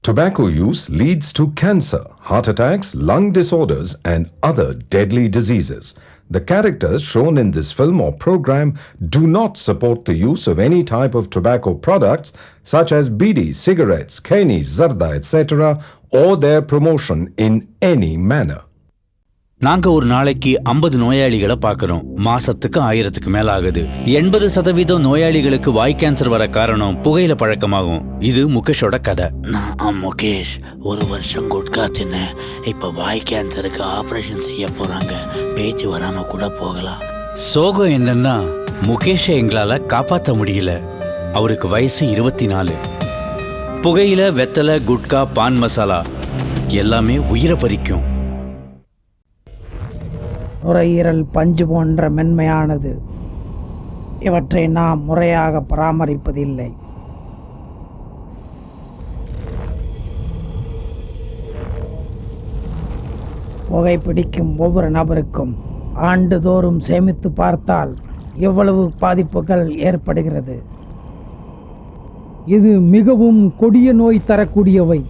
Tobacco use leads to cancer, heart attacks, lung disorders, and other deadly diseases. The characters shown in this film or program do not support the use of any type of tobacco products such as bidi, cigarettes, keni, zarda, etc., or their promotion in any manner. நாங்க ஒரு நாளைக்கு 50 நோயாளிகளை பார்க்கிறோம். மாசத்துக்கு 1000க்கு மேல ஆகுது. 80% நோயாளிகளுக்கு வாய் cancer வர காரணம் புகையில பழக்கமாகும். இது முகேஷோட கதை. நான் முகேஷ் 1 வருஷம் குட்கா தின்னேன். இப்ப வாய் கேன்சருக்கு ஆபரேஷன் செய்ய போறாங்க. பேச்சு வராம கூட போகலாம். சோகம் என்னன்னா முகேஷை எங்களால காப்பாற்ற முடியல. அவருக்கு வயசு 24. புகையில, வெத்தலை, குட்கா, பான் மசாலா எல்லாமே உயிரை பறிக்கும். நுரையீரல் பஞ்சு போன்ற மென்மையானது. இவற்றை நாம் முறையாக பராமரிப்பதில்லை. புகைப்பிடிக்கும் ஒவ்வொரு நபருக்கும் ஆண்டுதோறும் சேமித்து பார்த்தால் எவ்வளவு பாதிப்புகள் ஏற்படுகிறது. இது மிகவும் கொடிய நோய் தரக்கூடியவை.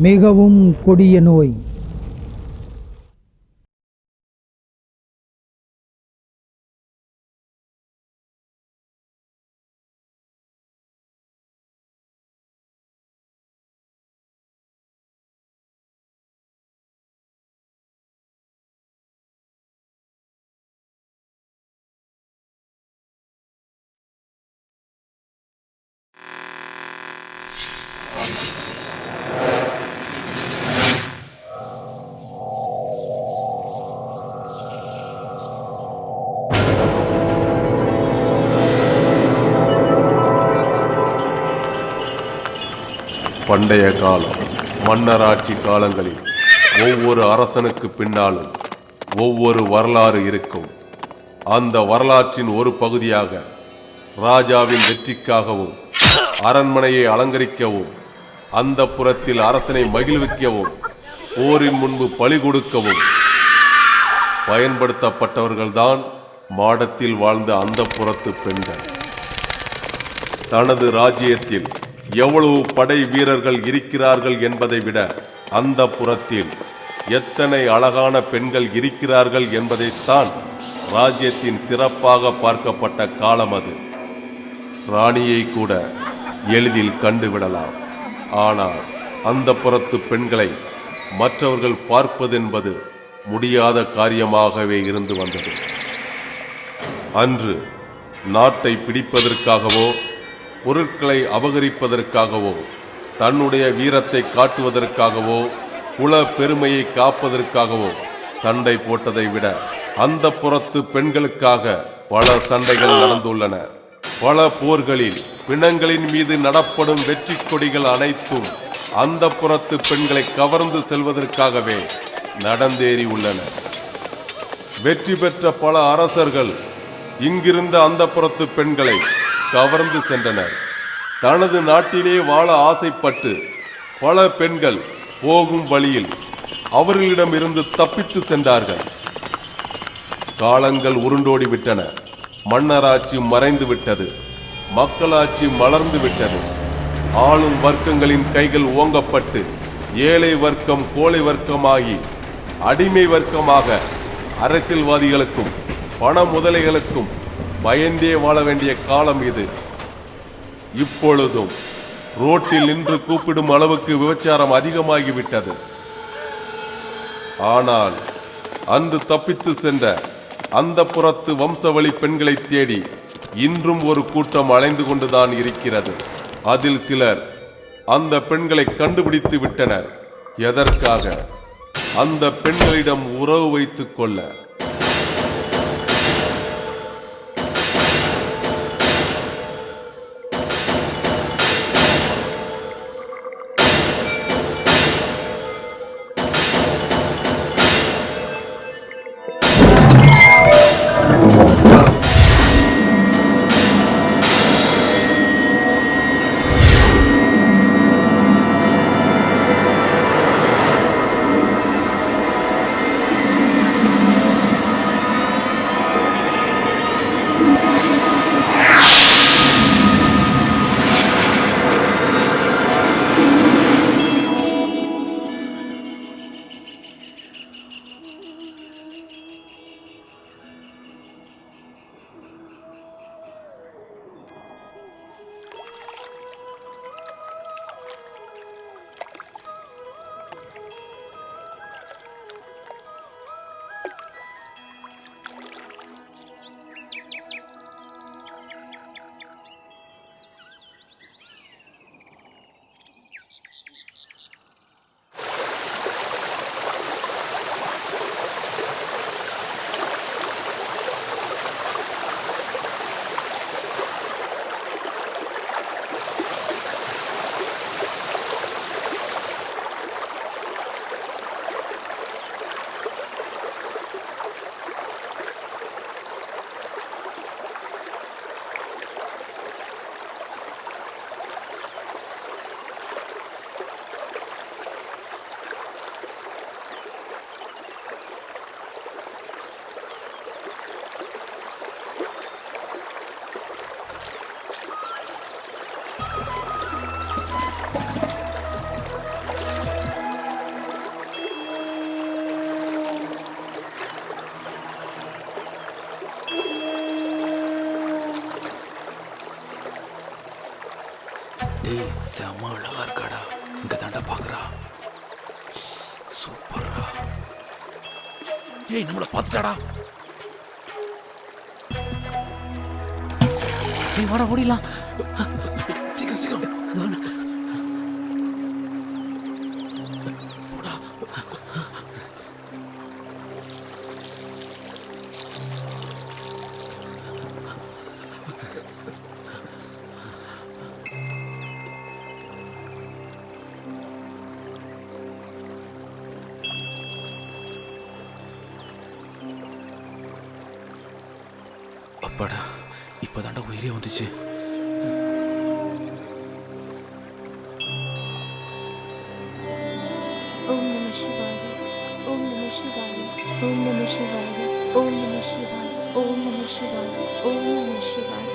மிகவும் கொடிய நோய். பண்டைய காலம் மன்னராட்சி காலங்களில் ஒவ்வொரு அரசனுக்கு பின்னாலும் ஒவ்வொரு வரலாறு இருக்கும். அந்த வரலாற்றின் ஒரு பகுதியாக ராஜாவின் வெற்றிக்காகவும் அரண்மனையை அலங்கரிக்கவும் அந்த புறத்தில் அரசனை மகிழ்விக்கவும் போரின் முன்பு பலி கொடுக்கவும் பயன்படுத்தப்பட்டவர்கள்தான் மாடத்தில் வாழ்ந்த அந்த புறத்து பெண்கள். தனது ராஜ்யத்தில் எவ்வளவு படை வீரர்கள் இருக்கிறார்கள் என்பதை விட அந்த புறத்தில் எத்தனை அழகான பெண்கள் இருக்கிறார்கள் என்பதைத்தான் ராஜ்யத்தின் சிறப்பாக பார்க்கப்பட்ட காலம் அது. ராணியை கூட எளிதில் கண்டுவிடலாம். ஆனால் அந்த புறத்து பெண்களை மற்றவர்கள் பார்ப்பதென்பது முடியாத காரியமாகவே இருந்து வந்தது. அன்று நாட்டை பிடிப்பதற்காகவோ பொருட்களை அபகரிப்பதற்காகவோ தன்னுடைய வீரத்தை காட்டுவதற்காகவோ குல பெருமையை காப்பதற்காகவோ சண்டை போட்டதை விட அந்த புறத்து பெண்களுக்காக பல சண்டைகள் நடந்துள்ளன. பல போர்களில் பிணங்களின் மீது நடப்படும் வெற்றி கொடிகள் அனைத்தும் அந்த புறத்து பெண்களை கவர்ந்து செல்வதற்காகவே நடந்தேறி உள்ளன. வெற்றி பெற்ற பல அரசர்கள் இங்கிருந்த அந்த புறத்து பெண்களை கவர்ந்து சென்றனர். தனது நாட்டிலே வாழ ஆசைப்பட்டு பல பெண்கள் போகும் வழியில் அவர்களிடமிருந்து தப்பித்து சென்றார்கள். காலங்கள் உருண்டோடி விட்டன. மன்னராட்சி மறைந்து விட்டது. மக்களாட்சி மலர்ந்து விட்டது. ஆளும் வர்க்கங்களின் கைகள் ஓங்கப்பட்டு ஏழை வர்க்கம் கோழை வர்க்கமாகி அடிமை வர்க்கமாக அரசியல்வாதிகளுக்கும் பண முதலைகளுக்கும் பயந்தே வாழ வேண்டிய காலம் இது. இப்பொழுதும் ரோட்டில் நின்று கூப்பிடும் அளவுக்கு விபச்சாரம் அதிகமாகிவிட்டது. ஆனால் அன்று தப்பித்து சென்ற அந்த புறத்து வம்சவழி பெண்களை தேடி இன்றும் ஒரு கூட்டம் அலைந்து கொண்டுதான் இருக்கிறது. அதில் சிலர் அந்த பெண்களை கண்டுபிடித்து விட்டனர். எதற்காக? அந்த பெண்களிடம் உறவு வைத்துக் கொள்ள. செம்ம அழகா இருக்காடா. இங்க தாண்டா பாக்குறா. சூப்பர்ரா. நம்மள பாத்துட்டாடா. வாடா ஓடிடலாம். சீக்கிரம் சீக்கிரம். அப்பாடா, இப்பதாண்டா உயிரே வந்துச்சு. ஓம் நம சிவாய, ஓம் நம சிவாய, ஓம் நம சிவாய, ஓம் நம சிவாய, ஓம் நம சிவாய, ஓம் நம சிவாய.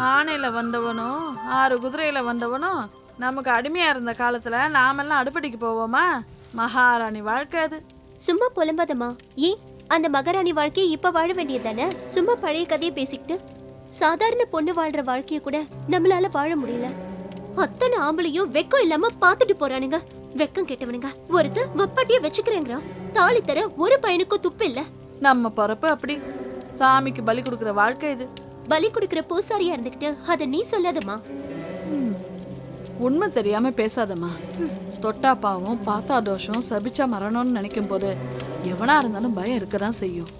ஆணையில வந்தவனும் 6 குதிரையில வந்தவனும் நமக்கு அடிமையா இருந்த காலத்துல நாமெல்லாம் அடுப்படிக்கு போவோமா? மகாராணி வாழ்க்கை அது. சும்மா புலம்பாதம்மா. ஏன் அந்த மகாராணி வாழ்க்கையை இப்ப வாழ வேண்டியதானே? சும்மா பழைய கதையை பேசிக்கிட்டு சாதாரண பொண்ணு வாழ்ற வாழ்க்கைய கூட நம்மளால வாழ முடியல. அத்தனை ஆம்பளையும் வெக்கம் இல்லாம பாத்துட்டு போறானுங்க. வெக்கம் கெட்டவனுங்க. ஒருத்தன் வப்பாட்டிய வச்சுக்கிறேங்கிறான். தாலி தர ஒரு பையனுக்கும் துப்பு இல்ல. நம்ம பொறப்பு அப்படி. சாமிக்கு பலி கொடுக்கிற வாழ்க்கை இது. பலி கொடுக்கிற பூசாரியா இருந்துகிட்டு அத நீ சொல்லாதம்மா. உண்மை தெரியாம பேசாதம்மா. தொட்டா பாவம், பார்த்தா தோஷம், சபிச்சா மரணம்னு நினைக்கும் போது எவனா இருந்தாலும் பயம் இருக்கதான் செய்யும்.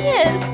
Yes.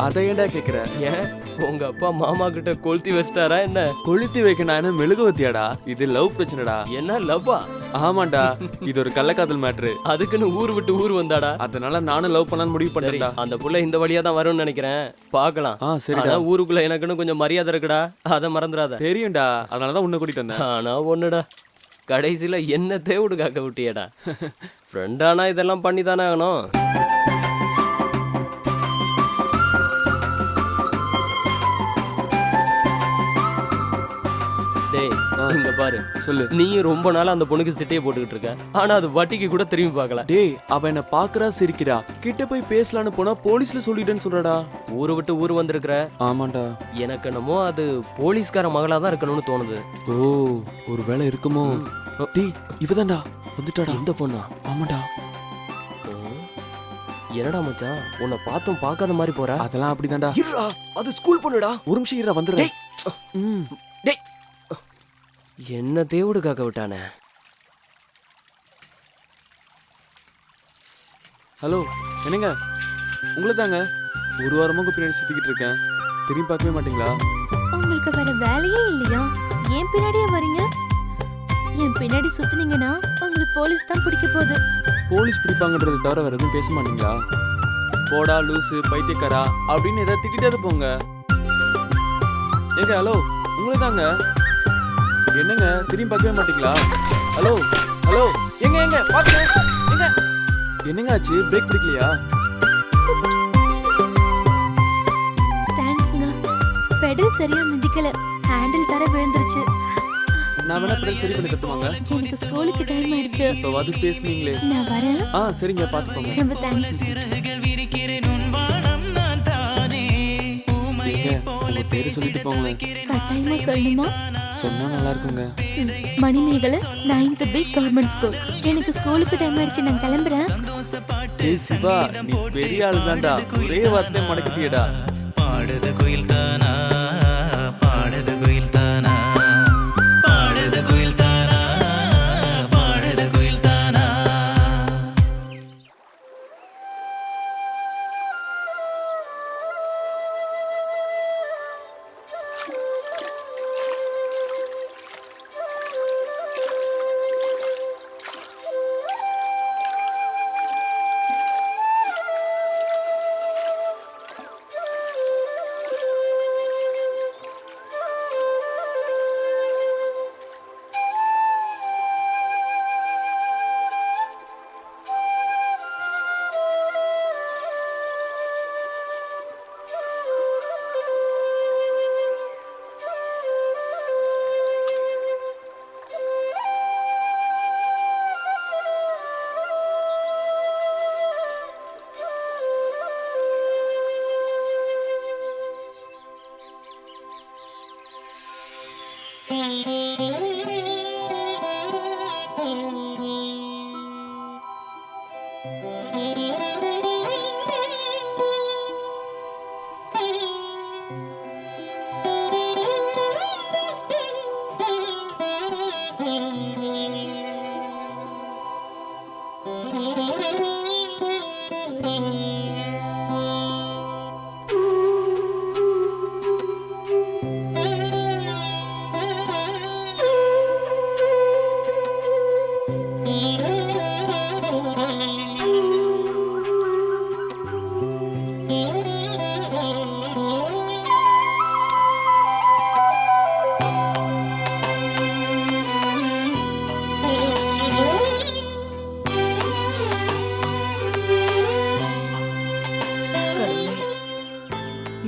அதை ஏன்டா கேக்குற? ஏன் உங்க அப்பா மாமா கிட்ட கொளுத்தி வச்சிட்டாரா என்ன? கொளுத்தி வைக்க நான் என்ன மெழுகுவத்தியாடா? இது லவ் பிரச்சனைடா. என்ன லவ்வா? ஆமாண்டா, இது ஒரு கள்ளக்காதல் மேட்ரு. அதுக்குன்னு ஊர் விட்டு ஊர் வந்தாடா? அதனால நானும் லவ் பண்ணலாம்னு முடிவு பண்ணேன்டா. அந்த புள்ள இந்த வழியா தான் வரும்னு நினைக்கிறேன். பார்க்கலாம். சரிடா. ஊருக்குள்ள எனக்குன்னு கொஞ்சம் மரியாதை இருக்குடா, அதை மறந்துடாத. தெரியும்டா, அதனாலதான் உன்னை கூட்டிட்டு வந்தேன். ஆனா ஒண்ணுடா, கடைசியில என்ன தேவுடு காக்க விட்டியடா. ஃப்ரெண்டானா இதெல்லாம் பண்ணி தானே ஆகணும். இங்க பாரு, சொல்லு. நீ ரொம்ப நாளா அந்த பொண்ணுக்கு சிட்டையை போட்டுக்கிட்டு இருக்க, ஆனா அது வட்டிக்கு கூட திரும்பி பார்க்கல. டேய், அவ என்ன பாக்குறா, சிரிக்கிறா. கிட்ட போய் பேசலான்னு போனா போலீஸ்ல சொல்லிட்டேன்னு சொல்றடா. ஊரை விட்டு ஊர் வந்திருக்கிற. ஆமாண்டா. எனக்கு என்னமோ அது போலீஸ்கார மகளா தான் இருக்கணும்னு தோணுது. ஓ, ஒரு வேலை இருக்குமோ? டேய், இவதான்டா வந்துட்டாடா. இந்த பொண்ணா? ஆமாண்டா. என்னடா மச்சான், உன்னை பார்த்தும் பார்க்காத மாதிரி போற. அதெல்லாம் அப்படிதான்டா. இருடா, அது ஸ்கூல் பொண்ணுடா. ஒரு நிமிஷம் இருடா, வந்துடுறேன். டேய், என்ன தேவுடு காக்க விட்டானே. ஹலோ, என்னங்க? உங்களை தாங்க. ஒரு வாரமா பின்னாடி சுத்திக்கிட்டு இருக்கேன். திரும்பி பார்க்கவே மாட்டீங்களா? உங்களுக்கு வேற வேலையே இல்லையா? ஏன் பின்னாடியே வரீங்க? என் பின்னாடி சுத்துனீங்கன்னா உங்களுக்கு போலீஸ் தான் பிடிக்க போகுது. போலீஸ் பிடிப்பாங்கன்றத தவிர வேற எதுவும் பேச மாட்டீங்களா? போடா லூசு பைத்தியக்காரா அப்படின்னு ஏதாவது திட்டிட்டே போங்க. ஏங்க ஹலோ, உங்களை தாங்க. என்னங்க திரும்பி பார்க்கவே மாட்டீங்களா? ஹலோ ஹலோ, எங்க எங்க பாத்து எங்க, என்னங்க ஆச்சு? பிரேக் பிடிக்கலையா? தேங்க்ஸ்ங்க. பெடல் சரியா மிதிக்கல, ஹேண்டில் வேற விழுந்துருச்சு. நான் வேணா பெடல் சரி பண்ணி தட்டுவாங்க. எனக்கு ஸ்கூலுக்கு டைம் ஆயிடுச்சு. இப்போ வந்து பேசுனீங்களே. நான் வரேன். சரிங்க, பாத்துக்கோங்க. ரொம்ப தேங்க்ஸ். உங்க பேரு சொல்லிட்டு போங்க. கட்டாயமா சொல்லணுமா? சொன்னா நல்லா இருக்குங்க. Manimekalai 9th B government school. எனக்கு ஸ்கூலுக்கு டைம் ஆயிடுச்சு, நான் கிளம்புறேன். ஏய் சிவா, நீ பெரிய ஆளு தான்டா. ஒரே வார்த்தை மடக்கிட்டியடா. பாடுது குயில் தானா, பாடுது குயில் தானா, பாடுது குயில் தானா, பாடுது குயில் தானா.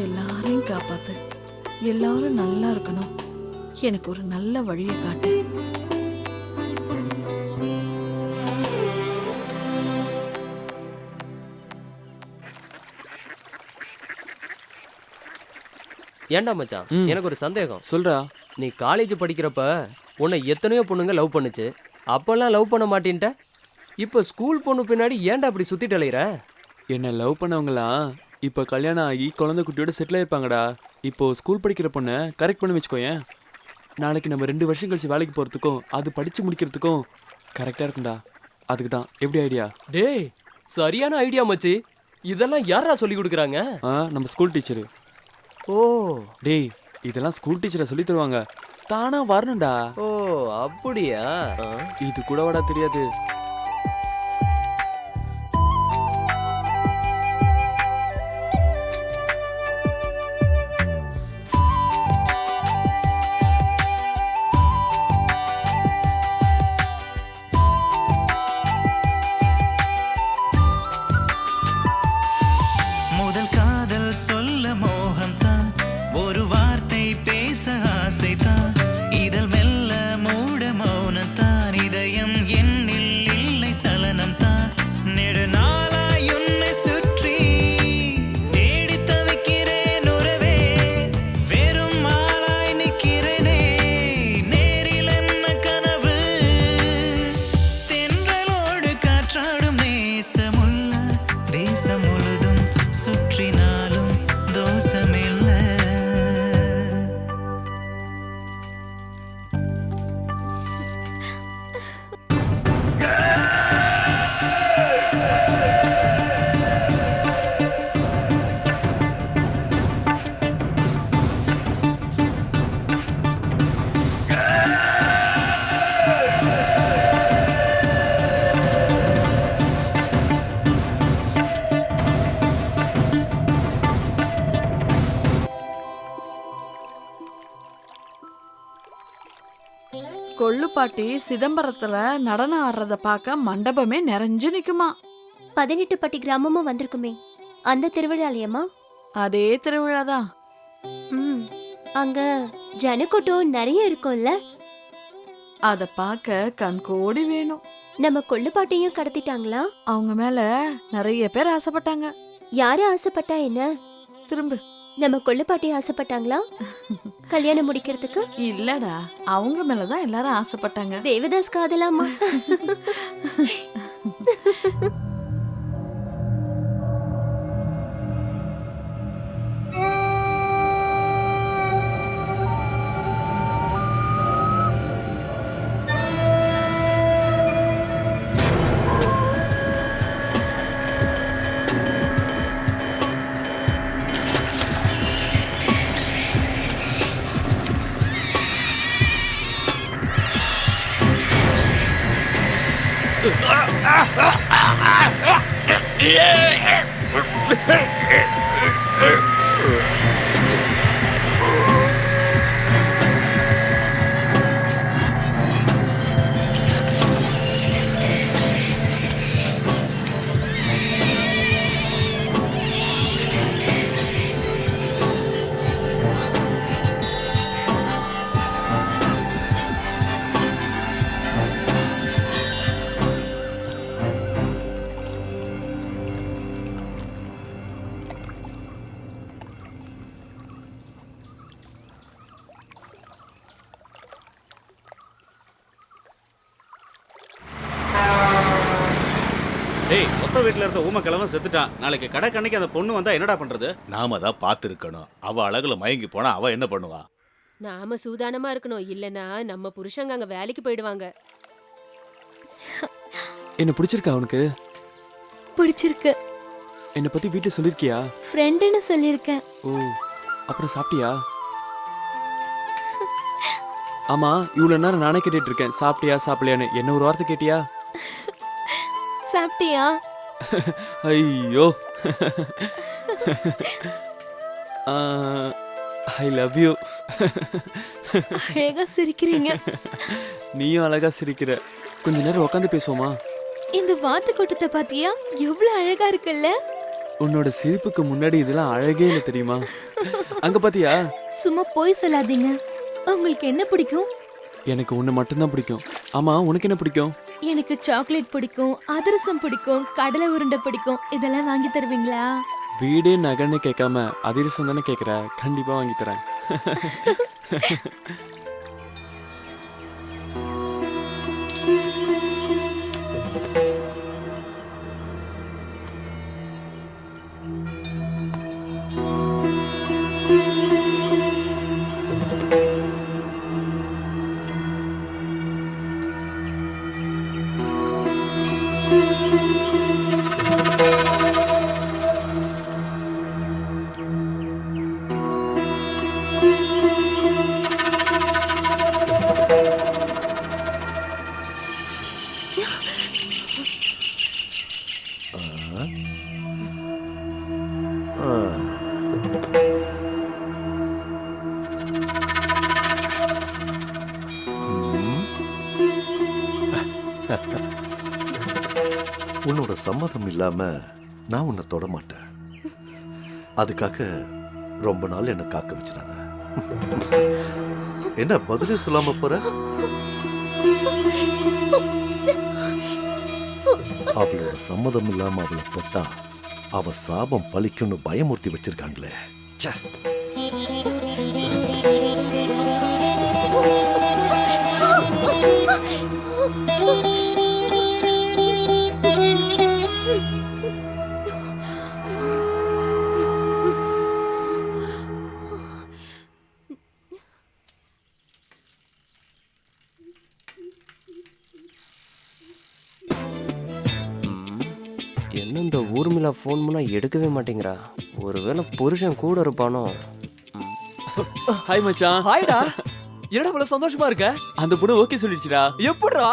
எல்லாரையும் காப்பாத்து, எல்லாரும் நல்லா இருக்கணும். எனக்கு ஒரு நல்ல வழியை காட்டு. ஏன்டா மச்சான், எனக்கு ஒரு சந்தேகம். சொல்றா. நீ காலேஜ் படிக்கிறப்ப உன்னை எத்தனையோ பொண்ணுங்க லவ் பண்ணுச்சு. அப்பெல்லாம் லவ் பண்ண மாட்டேன்ட்ட. இப்போ ஸ்கூல் பொண்ணு பின்னாடி ஏன்டா அப்படி சுத்திட்டு அலையிற? என்ன லவ் பண்ணவங்களாம் இப்போ கல்யாணம் ஆகி குழந்தை குட்டியோட செட்டில் ஆயிருப்பாங்கடா. இப்போ ஸ்கூல் படிக்கிற பொண்ணை கரெக்ட் பண்ணி வச்சுக்கோயேன். நாளைக்கு நம்ம 2 வருஷம் கழிச்சு வேலைக்கு போகிறதுக்கும் அது படித்து முடிக்கிறதுக்கும் கரெக்டாக இருக்கும்டா. அதுக்கு தான். எப்படி ஐடியா? டேய், சரியான ஐடியா மச்சி. இதெல்லாம் யாரா சொல்லி கொடுக்குறாங்க? நம்ம ஸ்கூல் டீச்சரு. ஓ டேய், இதெல்லாம் ஸ்கூல் டீச்சரை சொல்லி தருவாங்க. தானா வரணும்டா. ஓ அப்படியா? இது கூட வாடா தெரியாது. முதல் காதல் சொல்ல மோகம் தான், ஒரு வார்த்தை பேச ஆசை தான், இதழ் மெல்ல மூட மௌனம் தான், இதயம் என்னில் கொள்ளுப்பாட்டி சிதம்பரத்துல நடனம் ஆடுறத பார்க்க மண்டபமே நிறைஞ்சு நிக்குமா. 18 பட்டி கிராமமும் வந்திருக்குமே, அந்த திருவிழாலையம்மா? அதே திருவிழாதான். அங்க ஜனக்கூட்டம் நிறைய இருக்கும்ல, அத பார்க்க கண்கோடி வேணும். நம்ம கொள்ளுப்பாட்டையும் கடத்திட்டாங்களா? அவங்க மேல நிறைய பேர் ஆசைப்பட்டாங்க. யாரு ஆசைப்பட்டா என்ன? திரும்ப நம்ம கொள்ளுப்பாட்டி ஆசைப்பட்டாங்களா கல்யாணம் முடிக்கிறதுக்கு? இல்லடா, அவங்க மேலதான் எல்லாரும் ஆசைப்பட்டாங்க. தேவதாஸ் காதலாமா? டேய், மொத்த வீட்டுல இருக்க ஊமை கிழவன் செத்துட்டான். நாளைக்கு கடை கண்ணைக்கு அந்த பொண்ணு வந்தா என்னடா பண்றது? நாம தான் பார்த்துருக்கணும். அவ அழகுல மயங்கி போனா அவ என்ன பண்ணுவா? நாம சூதானமா இருக்கணும், இல்லனா நம்ம புருஷங்க அங்க வேலைக்கு போயிடுவாங்க. என்ன பிடிச்சிருக்கா உனக்கு? பிடிச்சிருக்கு. என்னை பத்தி வீட்டுல சொல்லிருக்கியா? ஃப்ரெண்டுன்னு சொல்லியிருக்கேன். ஓ, அப்புறம் சாப்பிட்டியா? ஆமா, இவ்வளவு நேரம் நானே கேட்டுட்டு இருக்கேன் சாப்பிட்டியா சாப்பிடலையான்னு. என்ன ஒரு வார்த்தை கேட்டியா? சாப்பிட்டியா? ஐயோ, ஐ லவ் யூ. அழகா சிரிக்கிறீங்க. நீயும் அழகா சிரிக்கிற. கொஞ்ச நேரம் உட்காந்து பேசுவோமா? இந்த வாத்து கூட்டத்தை பாத்தியா? எவ்வளவு அழகா இருக்குல்ல. உன்னோட சிரிப்புக்கு முன்னாடி இதெல்லாம் அழகே இல்லை தெரியுமா? அங்க பாத்தியா? சும்மா போய் சொல்லாதீங்க. உங்களுக்கு என்ன பிடிக்கும்? எனக்கு உன்னை மட்டும்தான் பிடிக்கும். ஆமா, உனக்கு என்ன பிடிக்கும்? எனக்கு சாக்லேட் பிடிக்கும், அதிரசம் பிடிக்கும், கடலை உருண்டை பிடிக்கும். இதெல்லாம் வாங்கி தருவீங்களா? வீடே நகன்னு கேட்காம அதிரசம் தானே கேட்குற, கண்டிப்பா வாங்கி தரேன். உன்னோட சம்மதம் இல்லாம நான் உன்னை தொட மாட்டேன். அதுக்காக ரொம்ப நாள் என்ன காக்க வச்சிடாத. என்ன பதிலே சொல்லாம போற? அவளோட சம்மதம் இல்லாம அவளை தொட்டா அவ சாபம் பழிக்கும்னு பயமுறுத்தி வச்சிருக்காங்களே. என்ன இந்த ஊர்மிளா ஃபோன் பண்ணா எடுக்கவே மாட்டேங்கிறா? ஒருவேளை புருஷன் கூட இருப்பானோ? ஹாய் மச்சான். ஹாய்டா. என்னடா இவ்வளவு சந்தோஷமா இருக்க? அந்த பொண்ணு ஓகே சொல்லிடுச்சுடா. எப்படிடா?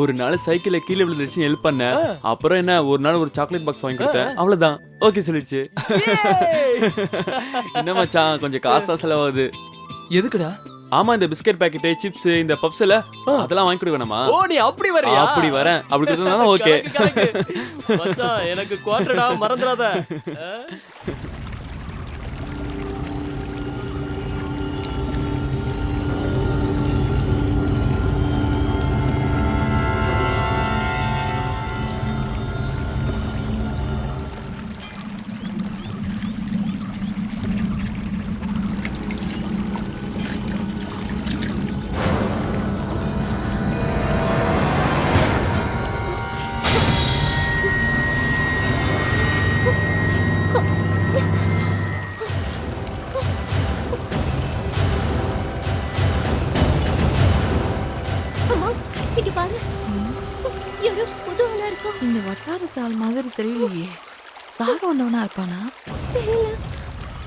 ஒரு நாள் சைக்கிள்ல கீழே விழுந்துருச்சு, ஹெல்ப் பண்ண. அப்புறம் என்ன, ஒரு நாள் ஒரு சாக்லேட் பாக்ஸ் வாங்கி கொடுத்தேன், அவ்வளவுதான். ஓகே சொல்லிடுச்சு. என்ன மச்சான், கொஞ்சம் காசா செலவாகுது. எதுக்குடா? ஆமா, இந்த பிஸ்கட் பாக்கெட், சிப்ஸ், இந்த பப்ஸ் எல்லாம் அதெல்லாம் வாங்கி கொடுக்க வேணாமா? ஓ நீ அப்படி வரியா? அப்படி வரேன். அப்படி கொடுத்தா ஓகே. மச்சான் எனக்கு குவார்டர்டா, மறந்துடாத. அம்மா இங்க பாரு, யாரோ புது ஆளா இருக்கும். இந்த வட்டாரத்தால் மாதிரி தெரியலையே. சாக வந்தவனா இருப்பானா? தெரியல.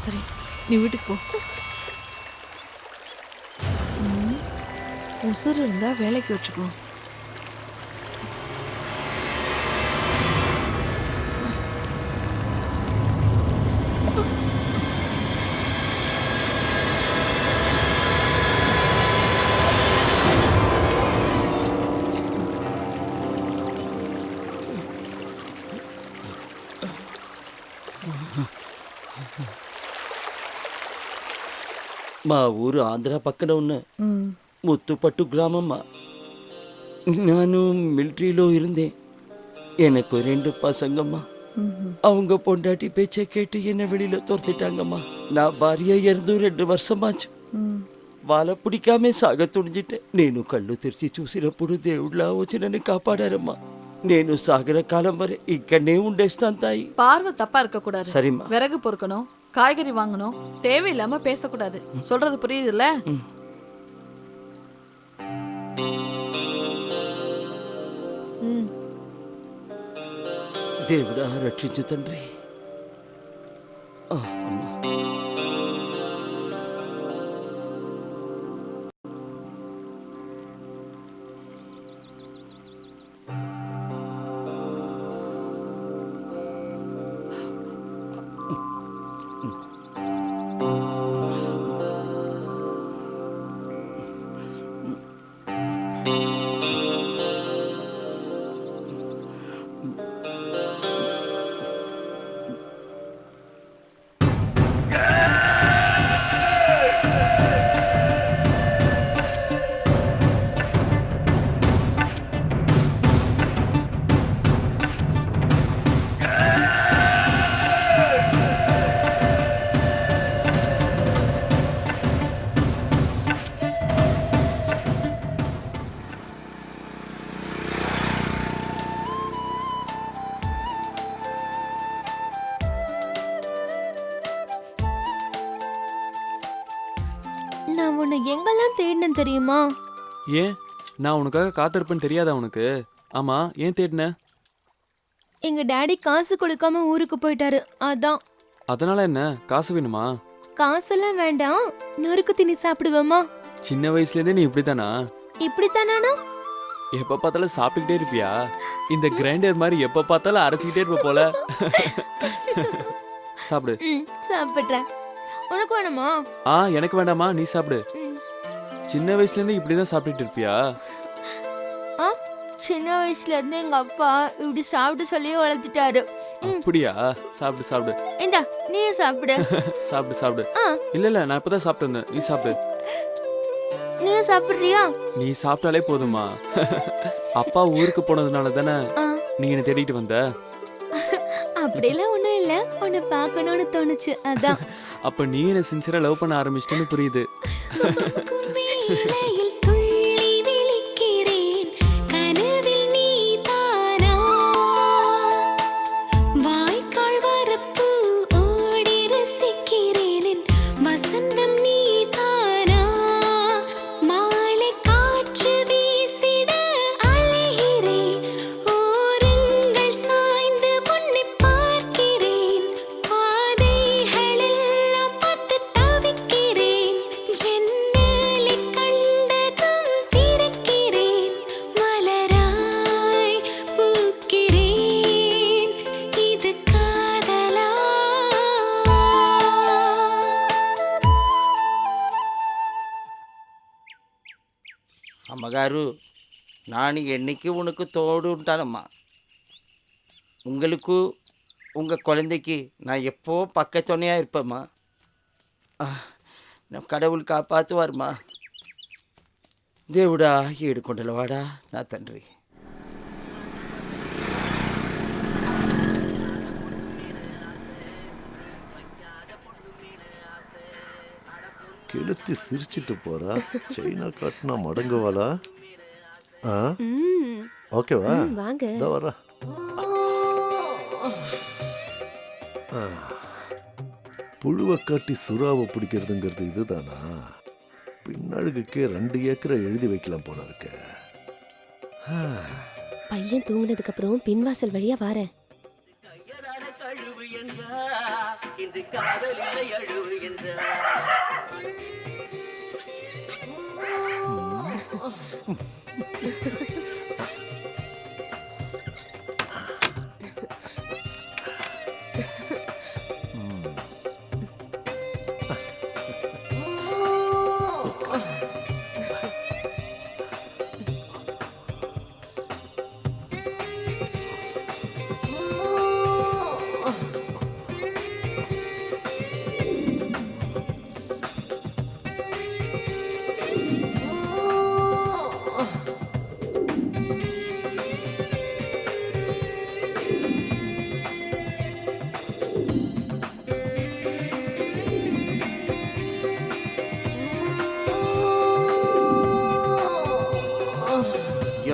சரி, நீ வீட்டுக்கு போ. உசுறு இருந்தா வேலைக்கு வச்சுக்கோ. మా ఊరు ఆంధ్ర పక్కన ఉన్న ముత్తుపట్టు గ్రామమ్మా. ನಾನು மிலிட்ரியிலோ இருந்தேன். எனக்கு 2 பசங்கம்மா. அவங்க பொண்டாட்டி பேச்சை கேட்டு என்னை வெளியில துரத்திட்டாங்கம்மா. நான் భార్య இறந்து 2 வருஷமாச்சு. వాళ్ళ పిడికామే సాగ తుడిజిట్టే. నేను కళ్ళు తెరిచి చూసినప్పుడు దేవుళ్ళ వచ్చి నన్ను కాపాడారమ్మా. నేను సాగర కాలం వరే ఇక్కడనే ఉండేస్తాను తాయి. பார்வை தப்பா இருக்க கூடாது. சரிம்மா. விறகு பொறுக்கணும், காய்கறி வாங்கணும், தேவையில்லாம பேசக்கூடாது. சொல்றது புரியுதுல்ல? దేవుడా రక్షించు తండ్రి. అమ్మా. நான் உன்னை எங்கெல்லாம் தேடினேன் தெரியுமா? ஏன் நான் உனக்காக காத்திருப்பேன்னு தெரியாதா உனக்கு? ஆமா, ஏன் தேடின? எங்க டாடி காசு கொடுக்காம ஊருக்கு போயிட்டாரு, அதான். அதனால என்ன, காசு வேணுமா? காசெல்லாம் வேண்டாம், நொறுக்கு திணி சாப்பிடுவோமா? சின்ன வயசுல இருந்தே நீ இப்படித்தானா? இப்படித்தானா? எப்ப பார்த்தாலும் சாப்பிட்டுக்கிட்டே இருப்பியா? இந்த கிரைண்டர் மாதிரி எப்ப பார்த்தாலும் அரைச்சிக்கிட்டே இருப்ப போல. சாப்பிடு. சாப்பிட்றேன். உனக்கு வேணுமா? எனக்கு வேண்டாமா, நீ சாப்பிடு. சின்ன வயசுல இருந்து இப்படிதான் சாப்பிட்டுட்டு இருப்பியா? சின்ன வயசுல இருந்து எங்க அப்பா இப்படி சாப்பிட்டு சொல்லி வளர்த்துட்டாரு. அப்படியா? சாப்பிடு சாப்பிடு. இந்தா நீ சாப்பிடு. சாப்பிடு சாப்பிடு. இல்ல நான் இப்பதான் சாப்பிட்டு இருந்தேன், நீ சாப்பிடு. நீ சாப்பிடுறியா? நீ சாப்பிட்டாலே போதுமா. அப்பா ஊருக்கு போனதுனால தானே நீ என்ன தேடிட்டு வந்த? அப்படியெல்லாம் ஒண்ணும் இல்ல, உன்னை பார்க்கணும்னு தோணுச்சு, அதான். அப்ப நீ என்ன சின்சியரா லவ் பண்ண ஆரம்பிச்சிட்டேன்னு புரியுது. అమ్మగారు நான் என்னைக்கு உனக்கு தோடு ఉంటానమ్మా உங்களுக்கு உங்கள் குழந்தைக்கு நான் எப்போ பக்கத்துணையாக இருப்பேம்மா நம்ம கடவுள் காப்பாற்றுவார்மா దేవుడా ఏడుకొండలవాడా నా తండ్రి கெளுத்தி சிரிச்சிட்டு போறா. சைனா காட்டினா மடங்குவாளா? ஓகேவா? வாங்க. இதோ வரா. புழுவை காட்டி சுறாவை பிடிக்கிறதுங்கிறது இதுதானா? பின்னழுகுக்கு 2 ஏக்கரை எழுதி வைக்கலாம் போல இருக்க. பையன் தூங்கினதுக்கு அப்புறம் பின்வாசல் வழியா வாரேன்.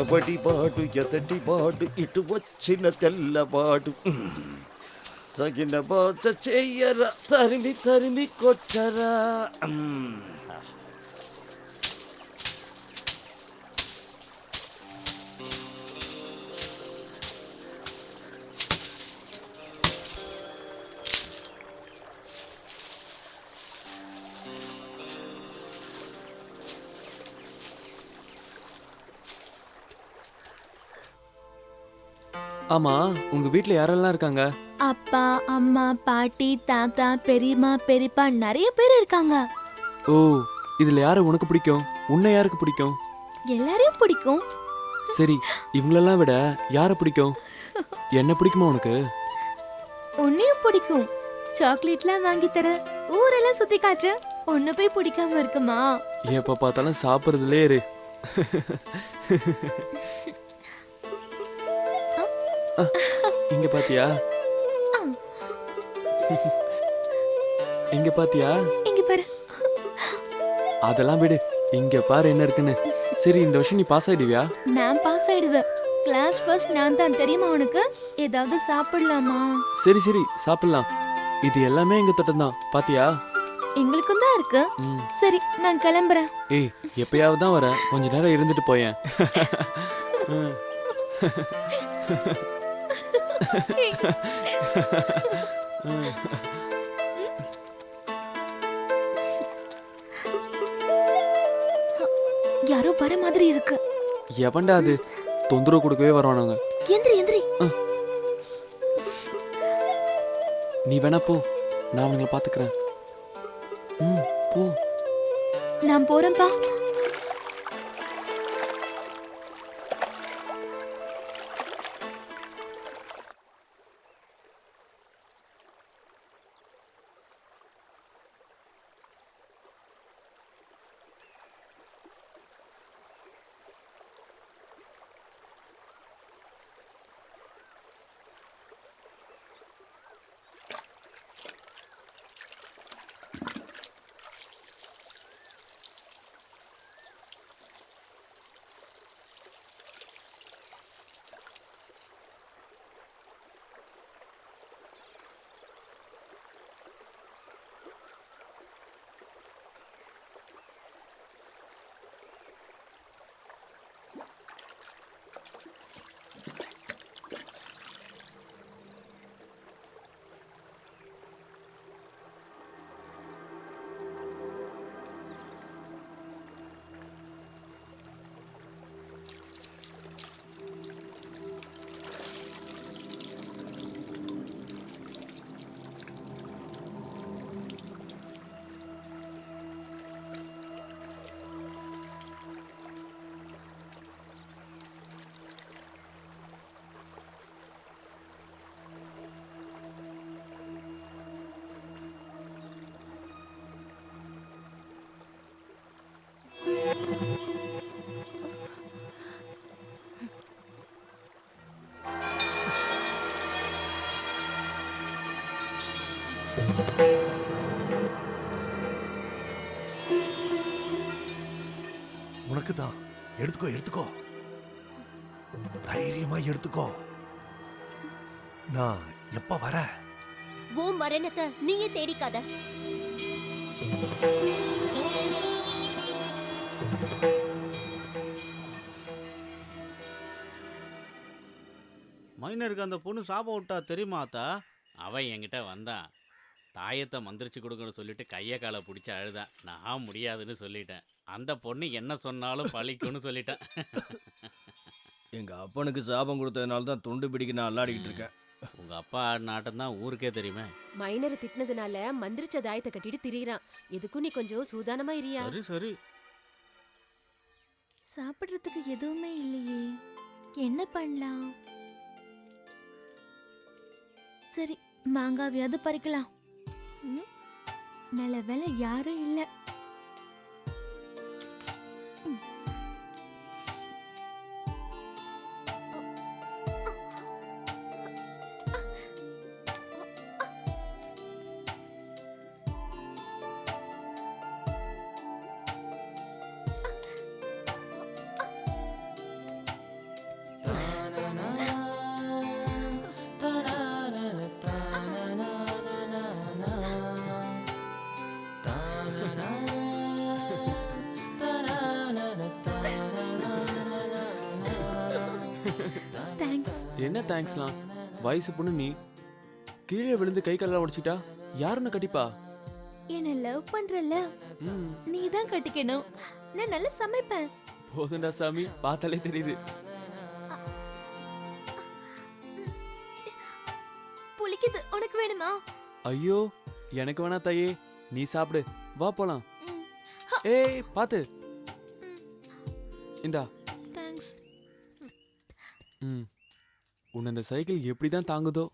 ఎవడి వాడు ఎదటి వాడు ఇటు వచ్చిన తెల్లవాడు తగిన బాధ చెయ్యరా తరిమి తరిమి కొట్టరా ஆமா உங்க வீட்ல யாரெல்லாம் இருக்காங்க? அப்பா அம்மா பாட்டி தாத்தா பெரியம்மா பெரியப்பா நிறைய பேர் இருக்காங்க. ஓ, இதுல யாரை உனக்கு பிடிக்கும்? உன்னை யாருக்கு பிடிக்கும்? எல்லாரையும் பிடிக்கும். சரி, இவங்களெல்லாம் விட யாரை பிடிக்கும்? என்ன பிடிக்குமா உனக்கு? உன்னையும் பிடிக்கும். சாக்லேட்லாம் வாங்கி தர, ஊரெல்லாம் சுத்தி காட்டுற, ஒன்னு போய் பிடிக்காம இருக்குமா? எப்ப பார்த்தாலும் சாப்பிடுறதுலே இரு. இங்க பாத்தியா? இங்க பாத்தியா? இங்க பாரு. அதெல்லாம் விடு, இங்க பாரு என்ன இருக்குன்னு. சரி, இந்த வருஷம் நீ பாஸ் ஆயிடுவியா? நான் பாஸ் ஆயிடுவேன். கிளாஸ் ஃபர்ஸ்ட் நான் தான், தெரியுமா உனக்கு? ஏதாவது சாப்பிடலாமா? சரி சரி, சாப்பிடலாம். இது எல்லாமே எங்க திட்டம் தான், பாத்தியா? எங்களுக்கும் தான் இருக்கு. சரி, நான் கிளம்புறேன். ஏய், எப்பயாவது தான் வரேன், கொஞ்ச நேரம் இருந்துட்டு போயேன். யாரோ வர மாதிரி இருக்கு. எவன்டா அது? தொந்தரவு கொடுக்கவே வருவானுங்க. எந்திரி எந்திரி. நீ வேணா போ, நான் அவங்கள பாத்துக்கிறேன். போ. நான் போறேன்ப்பா. உனக்கு தான். எடுத்துக்கோ எடுத்துக்கோ, தைரியமா எடுத்துக்கோ. நான் எப்ப வர? ஓ மரணத்தை நீயே தேடிக்காத. மைனருக்கு அந்த பொண்ணு சாபம் விட்டா தெரியுமா அத்தா? அவன் என்கிட்ட வந்தான், தாயத்தை மந்திரிச்சு கொடுக்கணும்னு சொல்லிட்டு கையை காலை பிடிச்சி அழுதான். நான் முடியாதுன்னு சொல்லிட்டேன். அந்த பொண்ணு என்ன சொன்னாலும் பழிக்கும்னு சொல்லிட்டேன். எங்க அப்பனுக்கு சாபம் கொடுத்ததுனால தான் துண்டு பிடிக்க நான் அல்லாடிக்கிட்டு இருக்கேன். உங்க அப்பா ஆடின ஆட்டம் தான் ஊருக்கே தெரியுமே. மைனரை திட்டினதுனால மந்திரிச்ச தாயத்தை கட்டிட்டு திரியிறான். எதுக்கும் நீ கொஞ்சம் சூதானமா இரியா. சரி சரி. சாப்பிடுறதுக்கு எதுவுமே இல்லையே, என்ன பண்ணலாம்? சரி, மாங்காவியாவது பறிக்கலாம். நல்ல வேலை யாரும் இல்லை. என்ன தேங்க்ஸ்லாம்? வயசு பொண்ணு நீ, கீழே விழுந்து கை காலெல்லாம் உடைச்சிட்டா யாருன்னு கட்டிப்பா? என்ன லவ் பண்றல, நீ தான் கட்டிக்கணும். நான் நல்லா சமைப்பேன். போதுண்டா சாமி, பார்த்தாலே தெரியுது. புளிக்குது, உனக்கு வேணுமா? ஐயோ, எனக்கு வேணா தாயே, நீ சாப்பிடு. வா போலாம். ஏய் பாத்து, இந்தா. தேங்க்ஸ். உன்னை இந்த சைக்கிள் எப்படிதான் தாங்குதோ?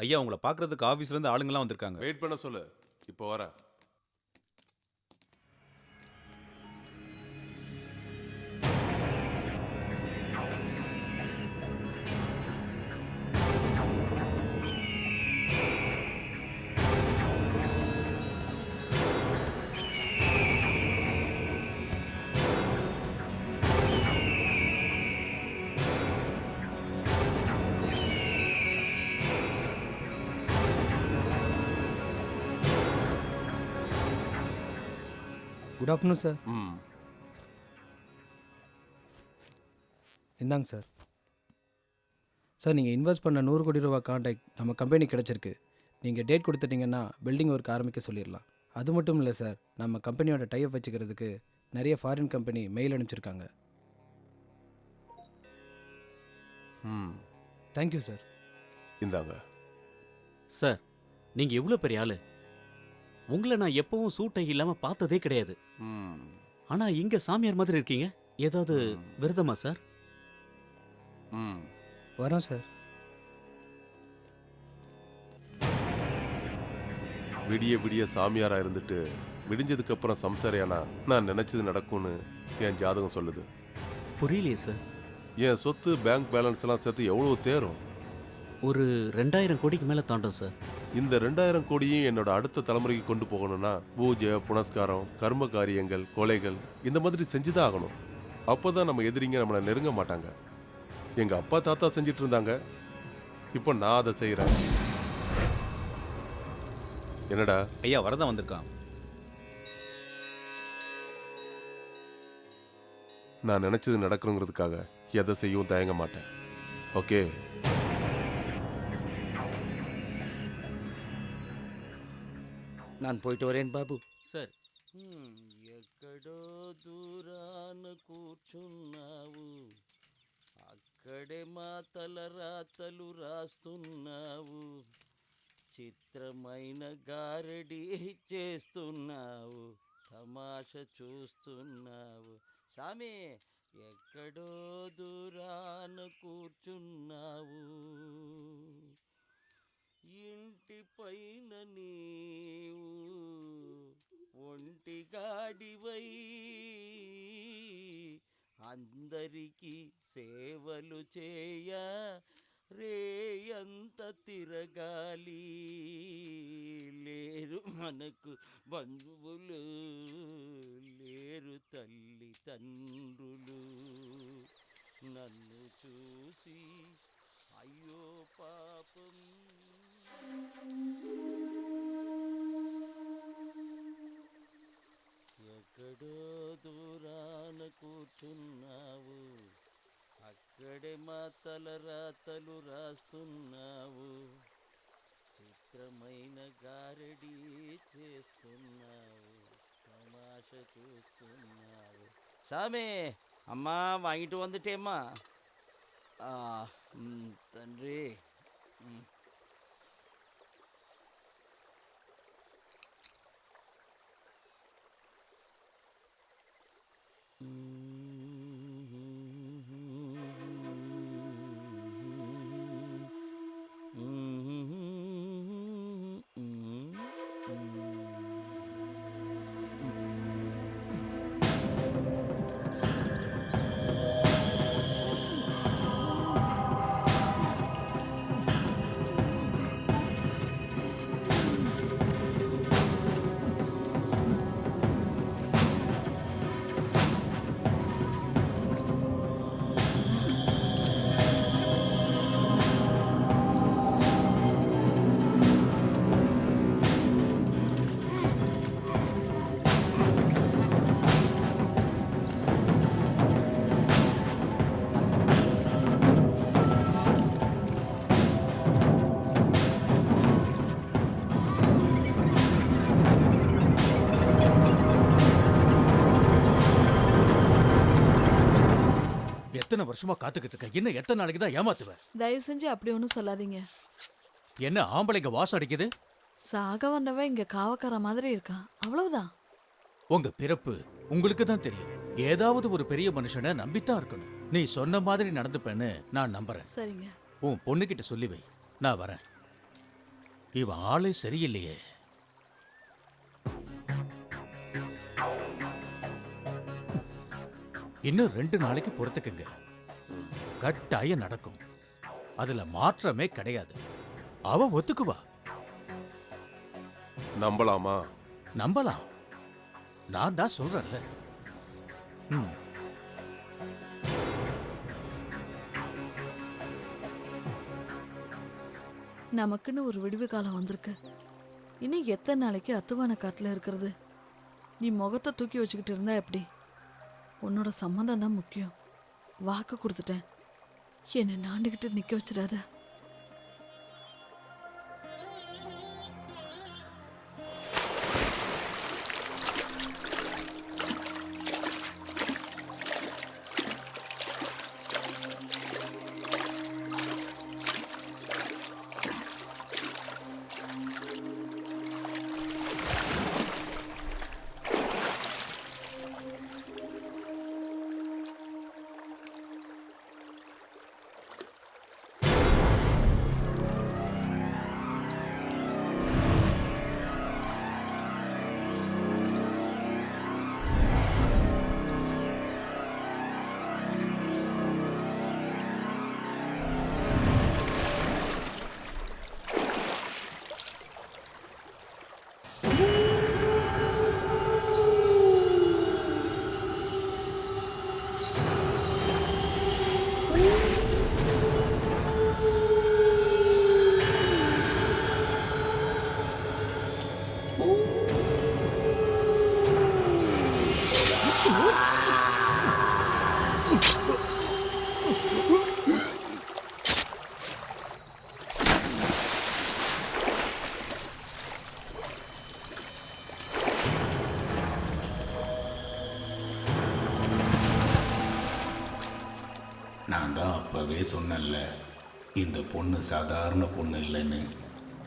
ஐயா, உங்களை பார்க்கறதுக்கு ஆஃபீஸ்லேருந்து ஆளுங்கெல்லாம் வந்திருக்காங்க. வெயிட் பண்ண சொல்லு, இப்போ வரேன். Good afternoon sir. இந்தாங்க சார். சார், நீங்கள் இன்வெஸ்ட் பண்ண 100 கோடி ரூபா கான்ட்ராக்ட் நம்ம கம்பெனி கிடச்சிருக்கு. நீங்கள் டேட் கொடுத்துட்டிங்கன்னா பில்டிங் ஒர்க் ஆரம்பிக்க சொல்லிடலாம். அது மட்டும் இல்லை சார், நம்ம கம்பெனியோட டைப் வச்சுக்கிறதுக்கு நிறைய ஃபாரின் கம்பெனி மெயில் அனுப்பிச்சிருக்காங்க. Thank you sir. இந்தாங்க சார். நீங்கள் எவ்வளோ பெரிய ஆளு. உங்களை நான் எப்பவும் சூட்டை இல்லாமல் பார்த்ததே கிடையாது. ஆனால் இங்கே சாமியார் மாதிரி இருக்கீங்க. ஏதாவது விரதமா சார்? வரோம் சார். விடிய விடிய சாமியாரா இருந்துட்டு விடிஞ்சதுக்கு அப்புறம் சம்சாரியானா நான் நினைச்சது நடக்கும்னு என் ஜாதகம் சொல்லுது. புரியலையே சார். என் சொத்து பேங்க் பேலன்ஸ் எல்லாம் சேர்த்து எவ்வளவு தேரும்? ஒரு 2000 கோடிக்கு மேலே தாண்டும் சார். இந்த 2000 கோடியும் என்னோட அடுத்த தலைமுறைக்கு கொண்டு போகணும்னா பூஜை, புனஸ்காரம், கர்ம காரியங்கள், கொலைகள் இந்த மாதிரி செஞ்சுதான் ஆகணும். அப்போதான் நம்ம எதிரிங்க நம்மளை நெருங்க மாட்டாங்க. எங்க அப்பா தாத்தா செஞ்சிட்டு இருந்தாங்க, இப்போ நான் அதை செய்யறேன். என்னடா? ஐயா, வரதான் வந்திருக்கான். நான் நினைச்சது நடக்கணுங்கிறதுக்காக எதை செய்யவும் தயங்க மாட்டேன். ஓகே? நான் போயிட்டு வரேன் బాబు. సార్. ఎక్కడో దూరాన కూర్చున్నావు, అక్కడే మా తలరాతలు రాస్తున్నావు, చిత్రమైన గారడి చేస్తున్నావు, తమాష చూస్తున్నావు. సామి ఎక్కడో దూరాన కూర్చున్నావు, ఇంటి పైన నీవు ఒంటిగాడివై అందరికీ సేవలు చేయ రేయంత తిరగాలి. లేరు మనకు బంధువులు, లేరు తల్లి తండ్రులు. నన్ను చూసి అయ్యో పాపం. ఎక్కడో దూరాన కూర్చున్నావు, అక్కడే మా తలరాతలు రాస్తున్నావు. చిత్రమైన గారడీ చేస్తున్నావు, తమాష చూస్తున్నావు. சாமி அம்மா வாங்கிட்டு வந்துட்டேம்மா. తండ్రి எத்தனை வருஷமா காத்துக்கிட்டு இருக்க, இன்னும் எத்தனை நாளைக்கு தான் ஏமாத்துவ? தயவு செஞ்சு அப்படி ஒன்றும் சொல்லாதீங்க. என்ன ஆம்பளைங்க வாசம் அடிக்குது? சாக வந்தவன் இங்க காவக்கார மாதிரி இருக்கான், அவ்வளவுதான். உங்க பிறப்பு உங்களுக்கு தான் தெரியும். ஏதாவது ஒரு பெரிய மனுஷனை நம்பித்தான் இருக்கணும். நீ சொன்ன மாதிரி நடந்துப்பேன்னு நான் நம்புறேன். சரிங்க. உன் பொண்ணுகிட்ட சொல்லி வை, நான் வரேன். இவன் ஆளே சரியில்லையே. இன்னும் 2 நாளைக்கு பொறுத்துக்குங்க, கட்டாயம் நடக்கும். அதுல மாற்றமே கிடையாது. அவ ஒத்துக்குவா. நம்பலாமா? நம்பலாம். நான் தான் சொல்றேன்ல. நமக்குன்னு ஒரு விடுவு காலம் வந்திருக்கு. இன்னும் எத்தனை நாளைக்கு அத்துவான காட்டுல இருக்கிறது? நீ முகத்தை தூக்கி வச்சுக்கிட்டு இருந்தா எப்படி? உன்னோட சம்மந்தம் தான் முக்கியம். வாக்கு கொடுத்துட்டேன், என்னை நாண்டுகிட்டு நிக்க வச்சிடாத. நான் தான் அப்பவே சொன்னேன்ல, இந்த பொண்ணு சாதாரண பொண்ணு இல்லைன்னு.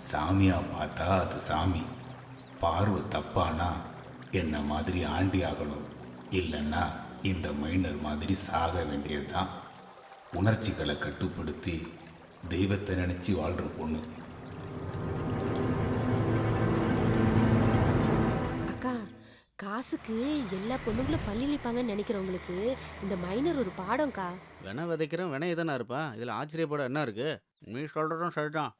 சாமியா பார்த்தா அது சாமி, பார்வை தப்பானா என்ன மாதிரி ஆண்டி ஆகணும், இல்லைன்னா இந்த மைனர் மாதிரி சாக வேண்டியதுதான். உணர்ச்சிகளை கட்டுப்படுத்தி தெய்வத்தை நினைச்சு வாழ்ற பொண்ணு. அக்கா, காசுக்கு எல்லா பொண்ணுங்களும் பள்ளி நிற்பாங்கன்னு நினைக்கிறவங்களுக்கு இந்த மைனர் ஒரு பாடம்க்கா. வினை விதைக்கிறோம் வினை தானே இருப்பா, இதில் ஆச்சரியப்பட என்ன இருக்கு? நீ சொல்கிறதும் சரிதான்.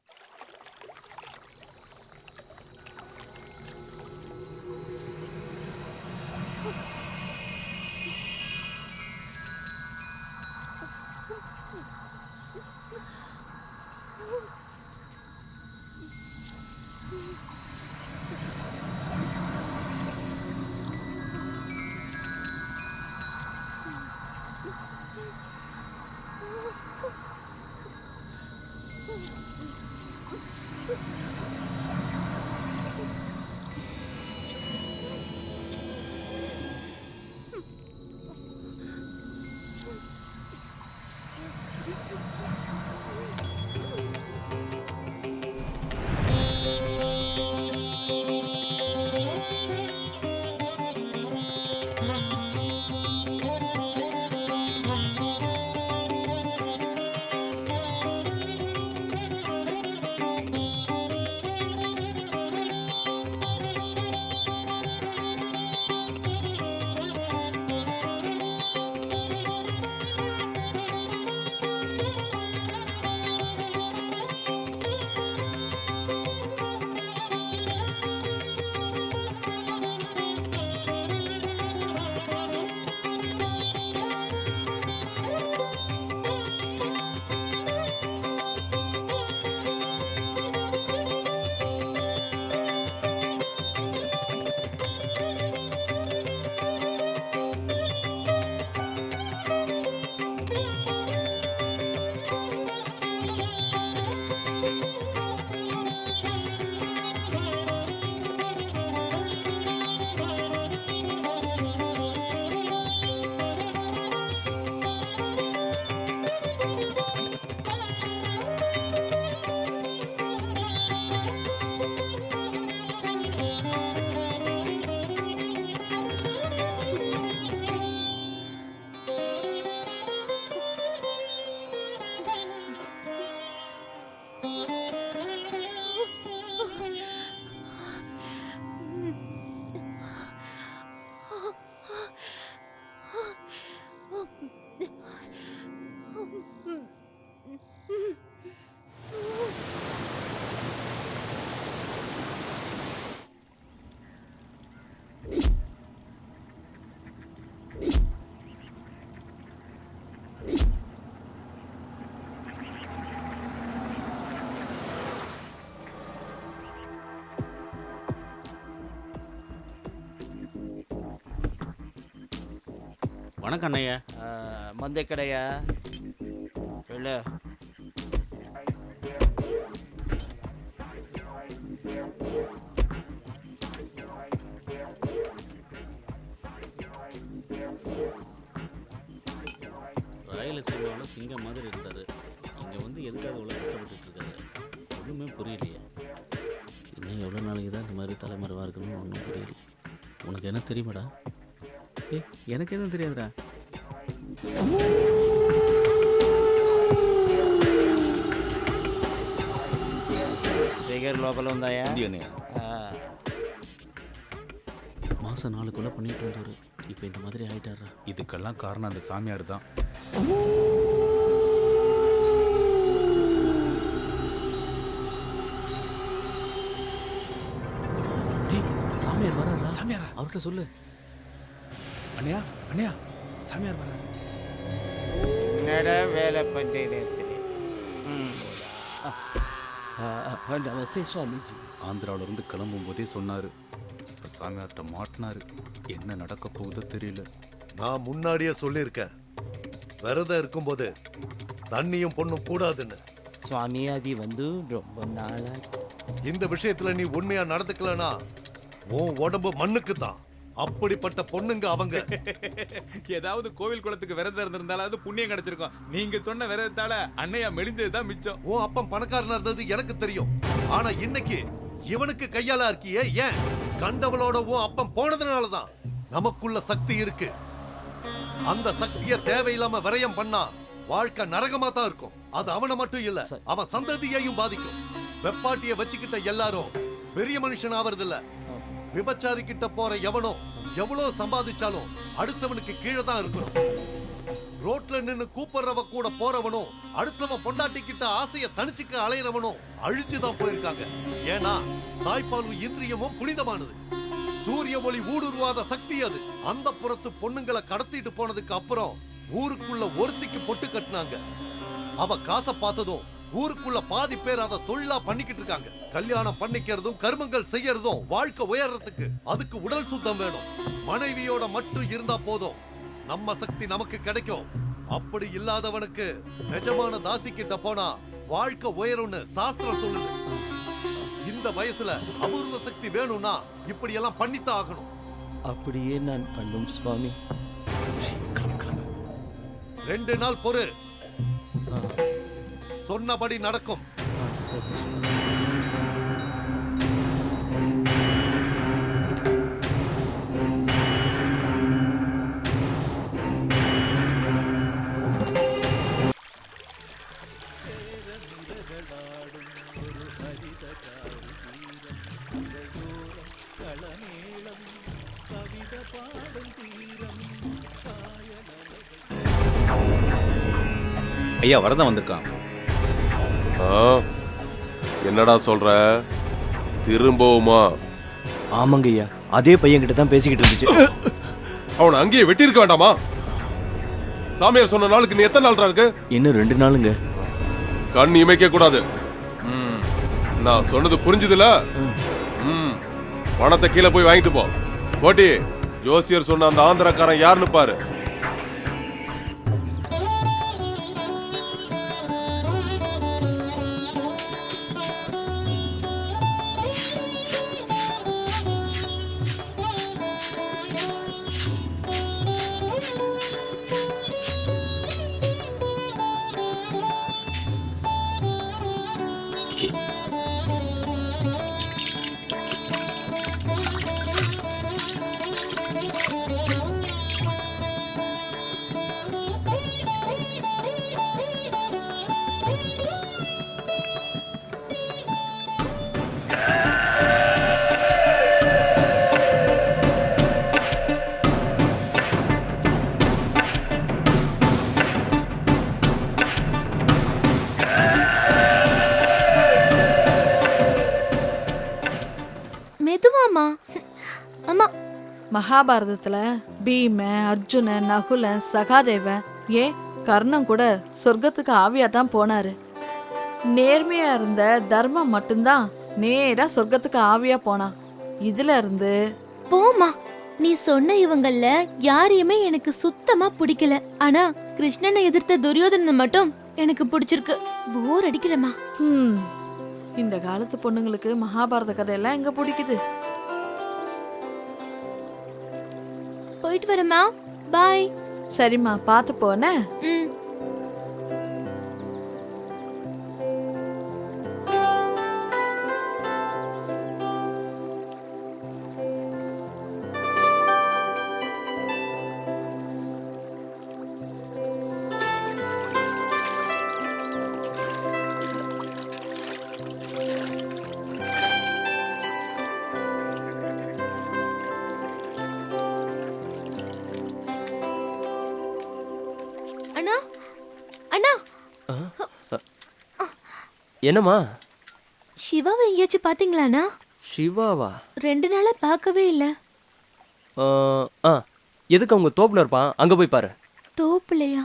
வணக்கம் அண்ணையா. மந்த கடையா? இல்லை, ராயலசீமாவில் சிங்கம் மாதிரி இருந்தார். இங்கே வந்து எதுக்காக இவ்வளோ கஷ்டப்பட்டு இருக்காரு ஒன்றுமே புரியலையே. இன்னும் எவ்வளோ நாளைக்கு தான் இந்த மாதிரி தலைமறைவாக இருக்கணும்னு ஒன்றும் புரியல. உனக்கு என்ன தெரியுமாடா? எனக்கு எதுவும் தெரியாதுடா. లోపల ఉందాయా? மாதம் 4 கொலை பண்ணிட்டு வந்தவர் இப்போ இந்த மாதிரி ஆயிட்டாரா? இதுக்கெல்லாம் காரணம் அந்த சாமியார் தான். சாமியார் வராரா? சாமியாரா? அவர்கிட்ட சொல்லு. அண்ணையா அண்ணையா, சாமியார் வராரு. என்னடா வேலை பண்ணி நேரத்தில்? நமஸ்தே சுவாமிஜி. ஆந்திராவிலிருந்து கிளம்பும் போதே சொன்னாரு, இப்ப சாமியார்கிட்ட மாட்டினாரு. என்ன நடக்க போகுதோ தெரியல. நான் முன்னாடியே சொல்லியிருக்கேன், விரதம் இருக்கும்போது தண்ணியும் பொண்ணும் கூடாதுன்னு. சுவாமி அது வந்து ரொம்ப நாளா இந்த விஷயத்துல நீ உண்மையா நடந்துக்கலனா உன் உடம்பு மண்ணுக்கு தான். அப்படிப்பட்ட பொண்ணுங்க அவங்க. ஏதாவது கோவில் குளத்துக்கு விரதம் இருந்திருந்தாலாவது புண்ணியம் கிடைச்சிருக்கும். நீங்க சொன்ன விரதத்தால அண்ணையா மெலிஞ்சதுதான் மிச்சம். உன் அப்பன் பணக்காரனா இருந்தது எனக்கு தெரியும். ஆனா இன்னைக்கு இவனுக்கு கையால இருக்கியே, ஏன் கண்டவளோடவும் அப்பம் போனதுனாலதான் நமக்குள்ள சக்தி இருக்கு. அந்த சக்தியை தேவையில்லாம விரயம் பண்ணா வாழ்க்கை நரகமா தான் இருக்கும். அது அவனை மட்டும் இல்ல, அவன் சந்ததியையும் பாதிக்கும். வெப்பாட்டிய வச்சுக்கிட்ட எல்லாரும் பெரிய மனுஷன் ஆவறது இல்ல. விபச்சாரி கிட்ட போற எவனோ எவ்வளவு சம்பாதிச்சாலும் அடுத்தவனுக்கு கீழே தான் இருக்கணும். ரோட்ல நின்னு கூப்பிடுறவ கூட போறவனும் அடுத்தவன் பொண்டாட்டி கிட்ட ஆசைய தனிச்சுக்க அலையிறவனும் அழிச்சுதான் போயிருக்காங்க. ஏன்னா தாய்ப்பாலும் இந்திரியமும் புனிதமானது. சூரிய ஒளி ஊடுருவாத சக்தி அது. அந்த புறத்து பொண்ணுங்களை கடத்திட்டு போனதுக்கு அப்புறம் ஊருக்குள்ள ஒருத்திக்கு பொட்டு கட்டினாங்க. அவ காசை பார்த்ததும் ஊருக்குள்ள பாதி பேர் அதை தொழிலா பண்ணிக்கிட்டு இருக்காங்க. கல்யாணம் பண்ணிக்கிறதும் கர்மங்கள் செய்யறதும் வாழ்க்கை உயர்றதுக்கு அதுக்கு உடல் சுத்தம் வேணும். மனைவியோட மட்டும் இருந்தா போதும், நம்ம சக்தி நமக்கு கிடைக்கும். அப்படி இல்லாதவனுக்கு நிஜமான தாசி கிட்ட போனா வாழ்க்கை உயரும்னு சாஸ்திரம் சொல்லுது. இந்த வயசுல அபூர்வ சக்தி வேணும்னா இப்படி எல்லாம் பண்ணித்தான் ஆகணும். அப்படியே நான் பண்ணும் சுவாமி. 2 நாள் பொறு, சொன்னபடி நடக்கும். ஐயா வரதான் வந்திருக்கான். என்னடா சொல்ற? திரும்பவுமா? ஆமாங்க ஐயா, அதே பையன் கிட்ட தான் பேசிக்கிட்டு இருந்துச்சு. அவனை அங்கேயே வெட்டி இருக்க வேண்டாமா? சாமியார் சொன்ன நாளுக்கு நீ எத்தனை நாள் இருக்கு? இன்னும் 2 நாளுங்க. கண் இமைக்க கூடாது. நான் சொன்னது புரிஞ்சுதுல? பணத்தை கீழே போய் வாங்கிட்டு போ. போட்டி ஜோசியர் சொன்ன அந்த ஆந்திரக்காரன் யாருன்னு பாரு. மகாபாரதத்துல பீம, அர்ஜுன, நகுல, சகாதேவன், ஏன் கர்ணன் கூட சொர்க்கத்துக்கு ஆவியா தான் போனாரு. நேர்மையா இருந்த தர்மம் மட்டும்தான் நேரா சொர்க்கத்துக்கு ஆவியா போனான். இதுல இருந்து போமா, நீ சொன்ன இவங்கள யாரையுமே எனக்கு சுத்தமா பிடிக்கல. ஆனா கிருஷ்ணனை எதிர்த்த துரியோதனன் மட்டும் எனக்கு பிடிச்சிருக்கு. போர் அடிக்கிறமா. இந்த காலத்து பொண்ணுங்களுக்கு மகாபாரத கதையெல்லாம் எங்க பிடிக்குது? போயிட்டு வரமா, பாய். சரிம்மா, பார்த்து போன. அண்ணா, அண்ணா, என்னம்மா? சிவாவை எங்கேயாச்சும் பாத்தீங்களாண்ணா? சிவாவா? 2 நாளா பார்க்கவே இல்ல. எதுக்கு அவங்க தோப்புல இருப்பான், அங்க போய் பாரு. தோப்புலையா?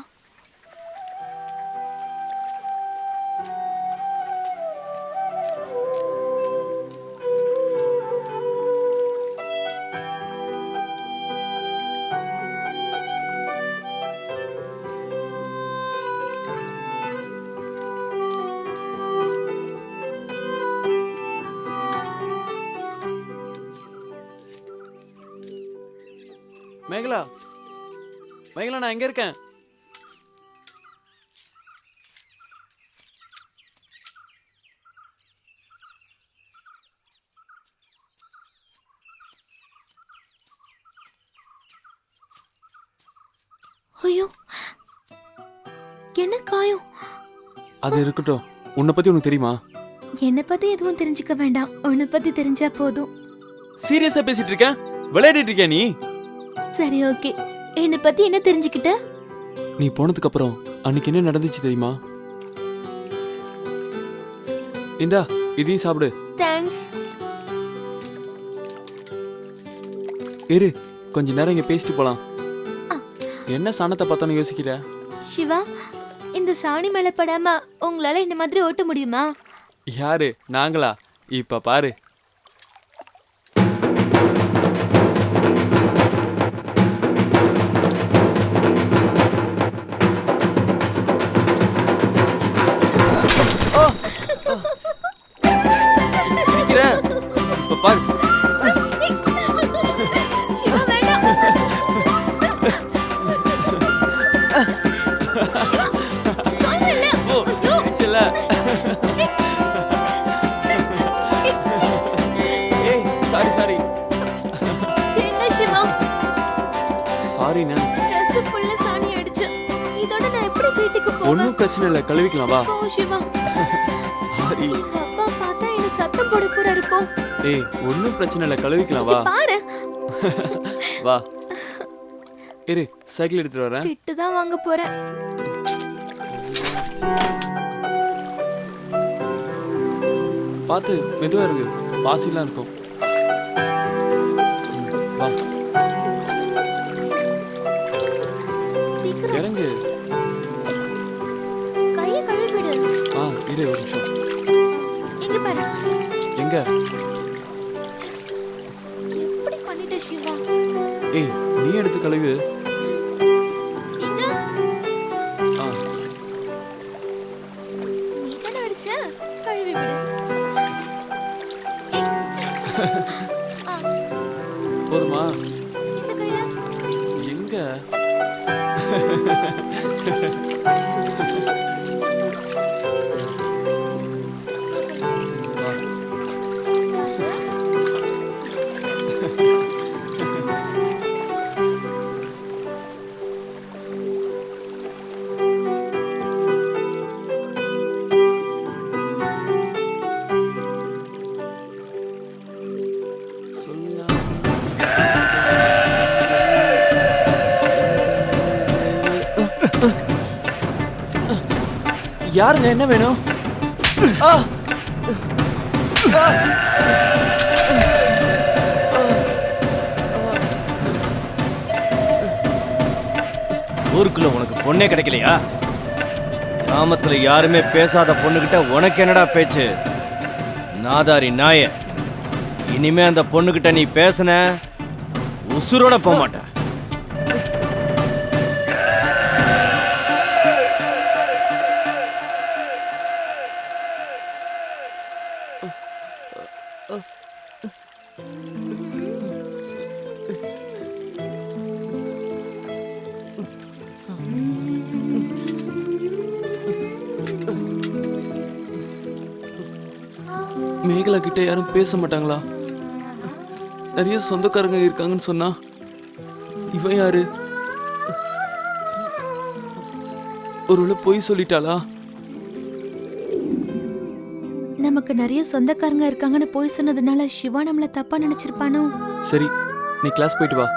மேகலா, மேகலா, நான் எங்க இருக்கேன்? ஐயோ, என்ன காயம்? அது இருக்கட்டும், உன்னை பத்தி உனக்கு தெரியுமா? என்னை பத்தி எதுவும் தெரிஞ்சுக்க வேண்டாம், உன்னை பத்தி தெரிஞ்சா போதும். சீரியஸா பேசிட்டு இருக்க? விளையாடிட்டு இருக்கியா நீ? சரி, ஓகே. என்னை பத்தி என்ன தெரிஞ்சுக்கிட்ட? நீ போனதுக்கு அப்புறம் அன்னைக்கு என்ன நடந்துச்சு தெரியுமா? இந்தா இதையும் சாப்பிடு. தேங்க்ஸ். இரு, கொஞ்ச நேரம் இங்க பேசிட்டு போலாம். என்ன சாணத்தை பார்த்தானு யோசிக்கிற? சிவா, இந்த சாணி மேல படாம உங்களால இந்த மாதிரி ஓட்ட முடியுமா? யாரு, நாங்களா? இப்ப பாரு. இப்ப பாரு. சிவா, வேண்டாம். ஒன்னும் பிரச்சனை இல்ல, கழுவிக்கலாம் வா. சாரி. அப்பா பார்த்தா என்ன சத்தம் போட போறாரு போ. ஏய், ஒன்னும் பிரச்சனை இல்ல, கழுவிக்கலாம் வா. பாரு. வா. இரு, சைக்கிள் எடுத்துட்டு வரேன். திட்டு தான் வாங்க போறேன். பாத்து மெதுவா இருக்கு, பாசிலாம் இருக்கும். வா. இறங்கு. கையை கழுவிடு. இரு ஒரு நிமிஷம். இங்க பாரு. எங்க? எப்படி பண்ணிட்ட சிவா? ஏய், நீ எடுத்து கழுவு. இங்க. நீ தான அடிச்ச, கழுவி விடு. போதுமா? இந்த கையில. எங்க? யாருங்க, என்ன வேணும்? ஊருக்குள்ள உனக்கு பொண்ணே கிடைக்கலையா? கிராமத்துல யாருமே பேசாத பொண்ணுகிட்ட உனக்கு என்னடா பேச்சு? நாதாரி நாய, இனிமே அந்த பொண்ணுகிட்ட நீ பேசுன உசுரோட போக மாட்ட. மேகலா கிட்ட யாரும் பேச மாட்டாங்களா? நிறைய சொந்தக்காரங்க இருக்காங்கன்னு சொன்னா இவன் யாரு? ஒருவேளை பொய் சொல்லிட்டாளா? நமக்கு நிறைய சொந்தக்காரங்க இருக்காங்கன்னு போய் சொன்னதுனால சிவா நம்மள தப்பா நினைச்சிருப்பானோ? சரி, நீ கிளாஸ் போயிட்டு வா,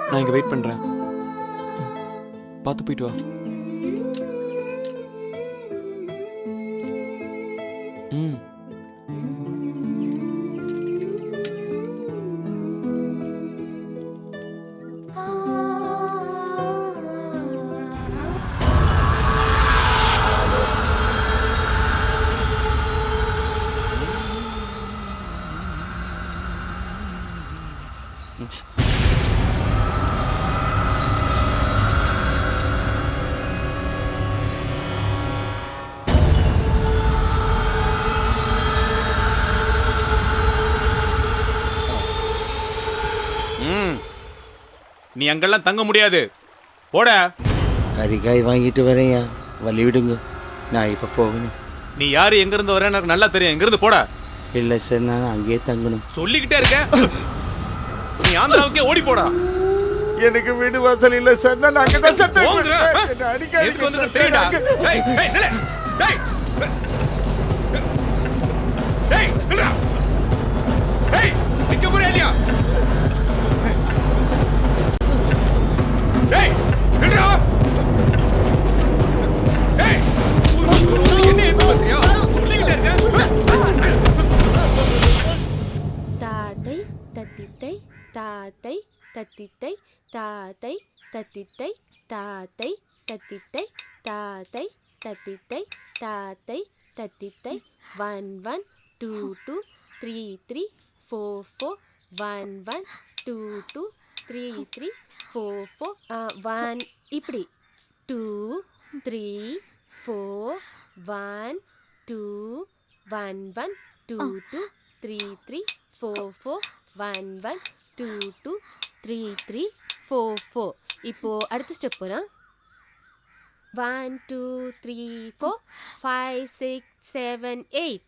நான் இங்க வெயிட் பண்றேன். பார்த்து போயிட்டு வா. நீ அங்கெல்லாம் தங்க முடியாது, போட. கறிக்காய் வாங்கிட்டு வரேயா, வழி விடுங்க, நான் இப்ப போகணும். நீ யாரு, எங்க இருந்து வர எனக்கு நல்லா தெரியும், எங்க இருந்து போட. இல்ல சார், நான் அங்கேயே தங்கணும். சொல்லிக்கிட்டே இருக்க, நீ ஆந்திராவுக்கே ஓடி போடா. எனக்கு வீடு வாசல் இல்ல சார். நான் அங்கதான் சார் என்ன தாத்தை தத்தித்தை தாத்தை தத்தித்தை தாத்தை தத்தித்தை தாத்தை தத்தித்தை தாத்தை தத்தித்தை தாத்தை தத்தித்தை 1 1 2 2 3 3 4 4 1 1 2 2 3 3 4 4 1 இப்படி 2 3 4 1 2 1 1 2 2 3 3 4 4 1 1 2 2 3 3 4 4. இப்போ அடுத்த ஸ்டெப் போலாம். 1 2 3 4 5 6 7 8.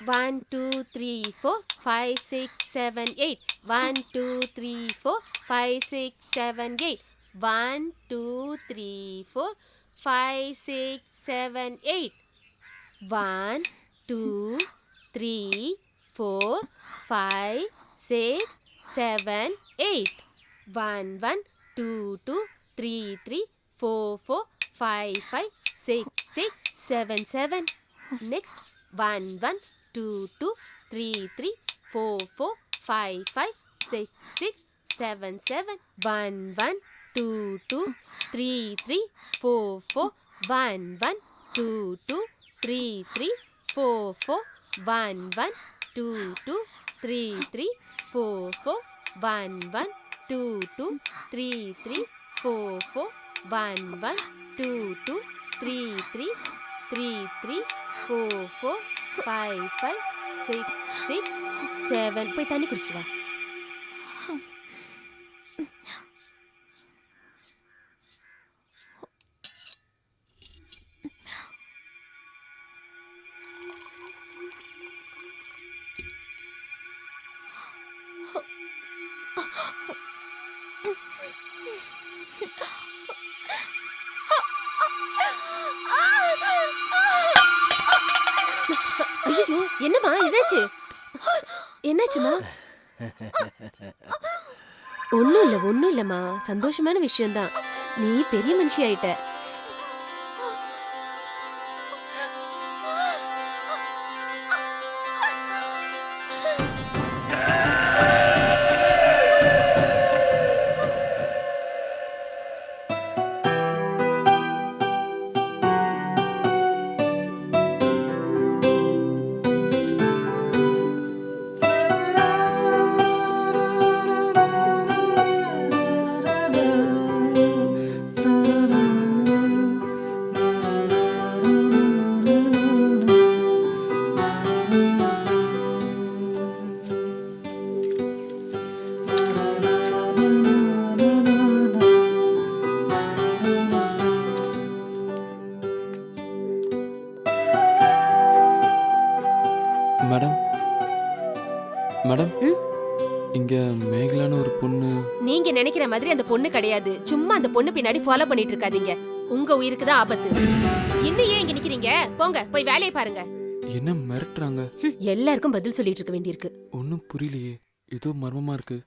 1 2 3 4 5 6 7 8. 1 2 3 4 5 6 7 8. 1 2 3 4 5 6 7 8. 1 2 3 4 5 6 7 8. 1 1 2 2 3 3 4 4 5 5 6 6 7 7. Next 1 1 2 2 3 3 4 4 5 5 6 6 7 7. 1 1 2 2 3 3 4 4 1 1 2 2 3 3 4 4 1 1 2 2 3 3 4 4 1 1 2 2 3 3 4 4 1 1 2 2 3 3 3 3 4 4 5 5 6 6 7. போய் தண்ணி குடிச்சிட்டு வா. ஐயோ, என்னம்மா என்னாச்சு? என்னாச்சுமா? ஒன்றும் இல்லைம்மா, சந்தோஷமான விஷயம்தான். நீ பெரிய மனுஷி ஆயிட்ட. மேடம் மேடம் இங்க மேகலான ஒரு பொண்ணு. நீங்க நினைக்கிற மாதிரி அந்த பொண்ணு கிடையாது. சும்மா அந்த பொண்ணு பின்னாடி ஃபாலோ பண்ணிட்டு இருக்காதீங்க. உங்க உயிருக்கு தான் ஆபத்து. இன்னும் ஏன் இங்க நிக்கிறீங்க? போங்க, போய் வேலையை பாருங்க. என்ன மிரட்டுறாங்க? எல்லாருக்கும் பதில் சொல்லிட்டு இருக்க வேண்டியிருக்கு. ஒன்னும் புரியலையே, ஏதோ மர்மமா இருக்கு.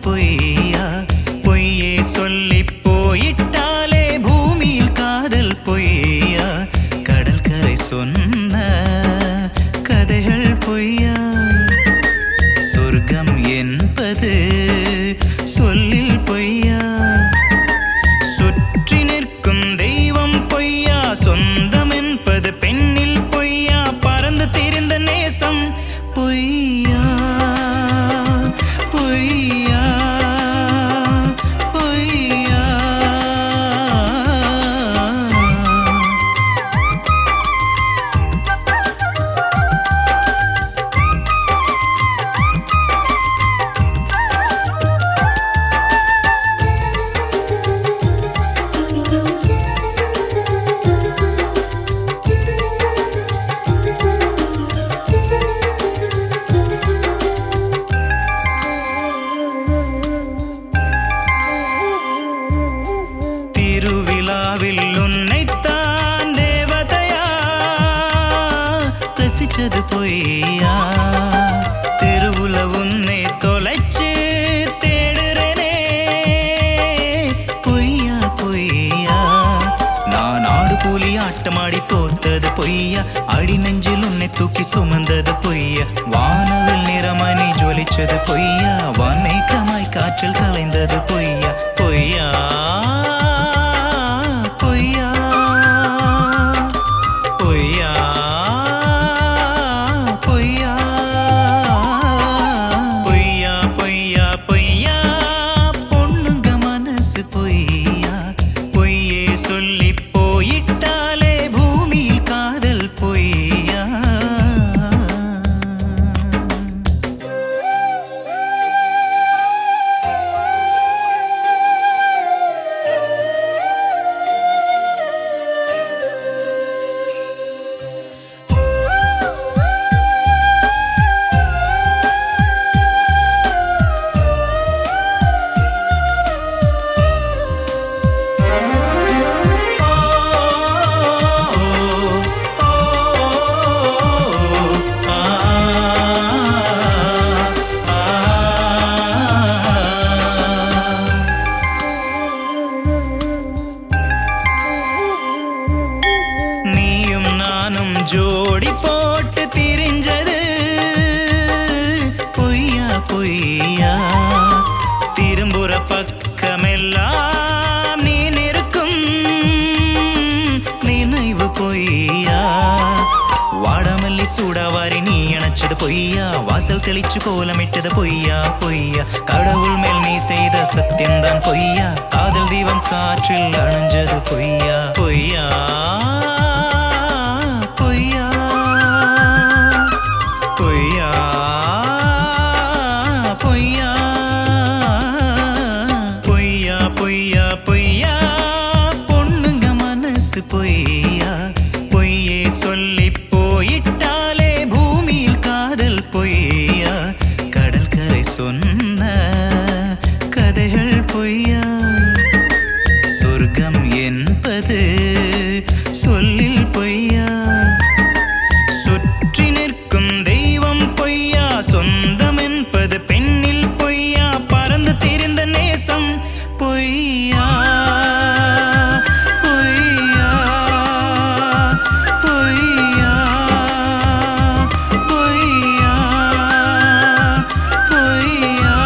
பொய்யா பொய்யே சொல்லி போயிட்டாலே பூமியில் காதல் பொய்யா கடல் கரை சொன்ன கதைகள் பொய்யா சொர்க்கம் என்பது சொல்லில் பொய்யா சுற்றி நிற்கும் தெய்வம் பொய்யா சொந்தம் என்பது நீத்தான் தேவதையா ரசிச்சது பொய்யா தெருவுல உன்னை தொலைச்சு தேடுறேனே பொய்யா பொய்யா நான் ஆடு போலி ஆட்டமாடி தோத்தது பொய்யா அடி நெஞ்சில் உன்னை தூக்கி சுமந்தது பொய்யா வானவில் நிறமணி ஜொலிச்சது பொய்யா வான்மேகமாய் காற்றில் கலைந்தது பொய்யா பொய்யா பொய்யா பொய்யா பொய்யா பொய்யா பொய்யா பொய்யா பொண்ணுங்க மனசு பொய்யா பொய்யே சொல்லி போயிட்டாலே பூமியில் காதல் பொய்யா நீயும் நானும் ஜோடி போட்டு திரிஞ்சது பொய்யா பொய்யா திரும்புற பக்கமெல்லாம் நீ நிற்கும் நினைவு பொய்யா வாடாமல்லி சூடாவாரி நீ அணைச்சது பொய்யா வாசல் தெளிச்சு கோலமிட்டது பொய்யா பொய்யா கடவுள் மேல் நீ செய்த சத்தியம்தான் பொய்யா காதல் தீபம் காற்றில் அணைஞ்சது பொய்யா பொய்யா பொய்யா பொய்யா பொய்யா பொய்யா பொய்யா பொய்யா பொண்ணுங்க மனசு பொய்யா பொய்யே சொல்லி போயிட்டாலே பூமியில் காதல் பொய்யா கடற்கரை சொன்ன கதைகள் பொய்யா சொர்க்கம் என்பது சொல்லில் பொய்யா சுற்றி நிற்கும் தெய்வம் பொய்யா சொந்தம் என்பது பெண்ணில் பொய்யா பறந்து திரிந்த நேசம் பொய்யா பொய்யா பொய்யா பொய்யா பொய்யா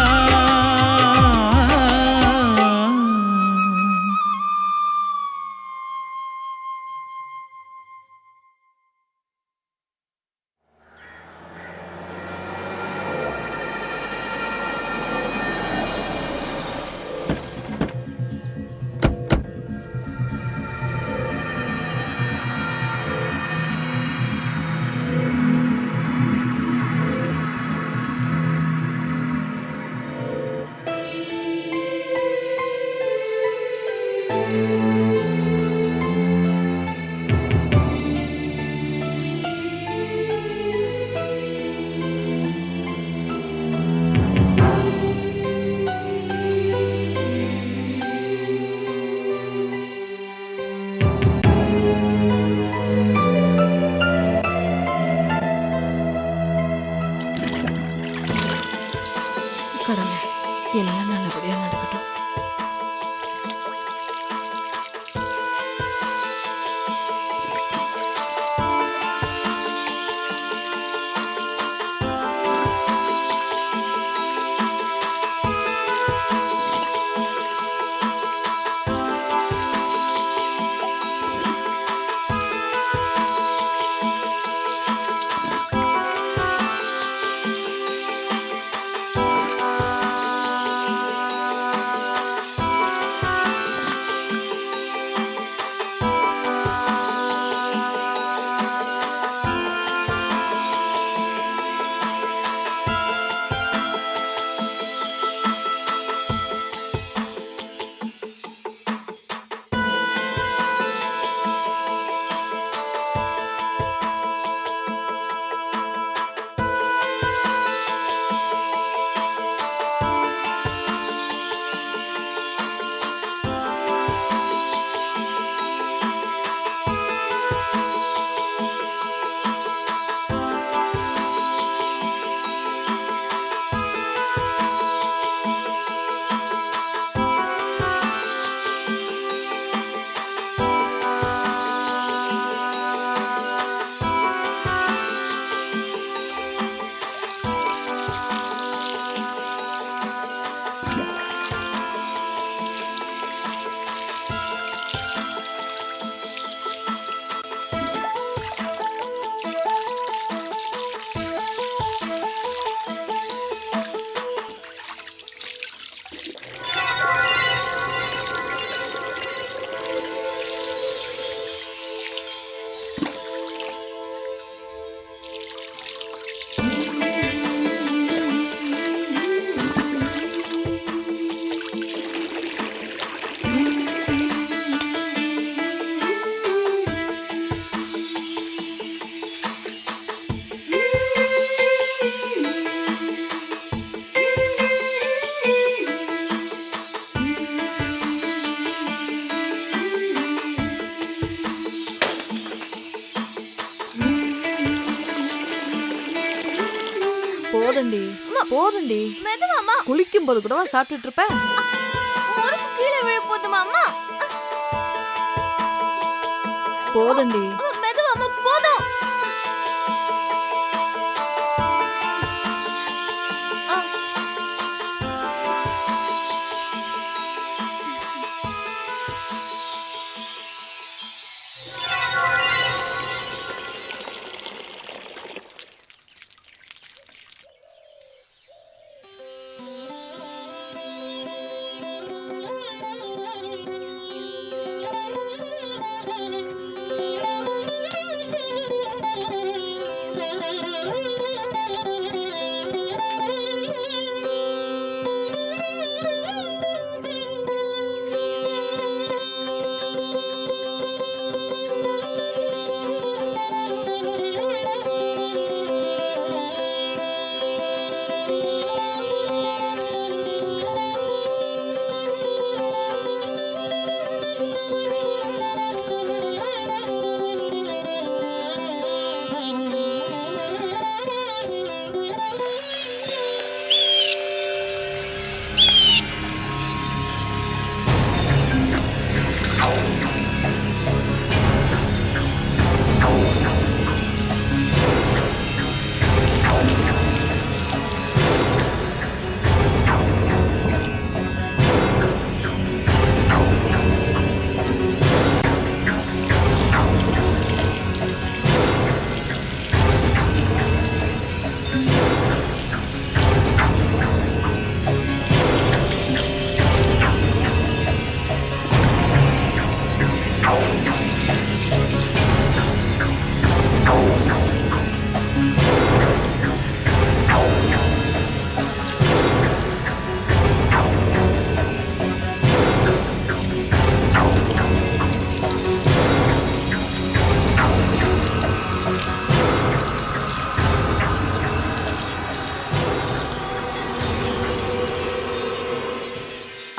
போதண்டி போதண்டி மெதுவாமா குளிக்கும் போது கூடவா சாப்பிட்டுட்டு இருப்ப? முறுக்கு கீழே விழ போதுமா அம்மா? போதண்டி மெதுவாமா போதும்.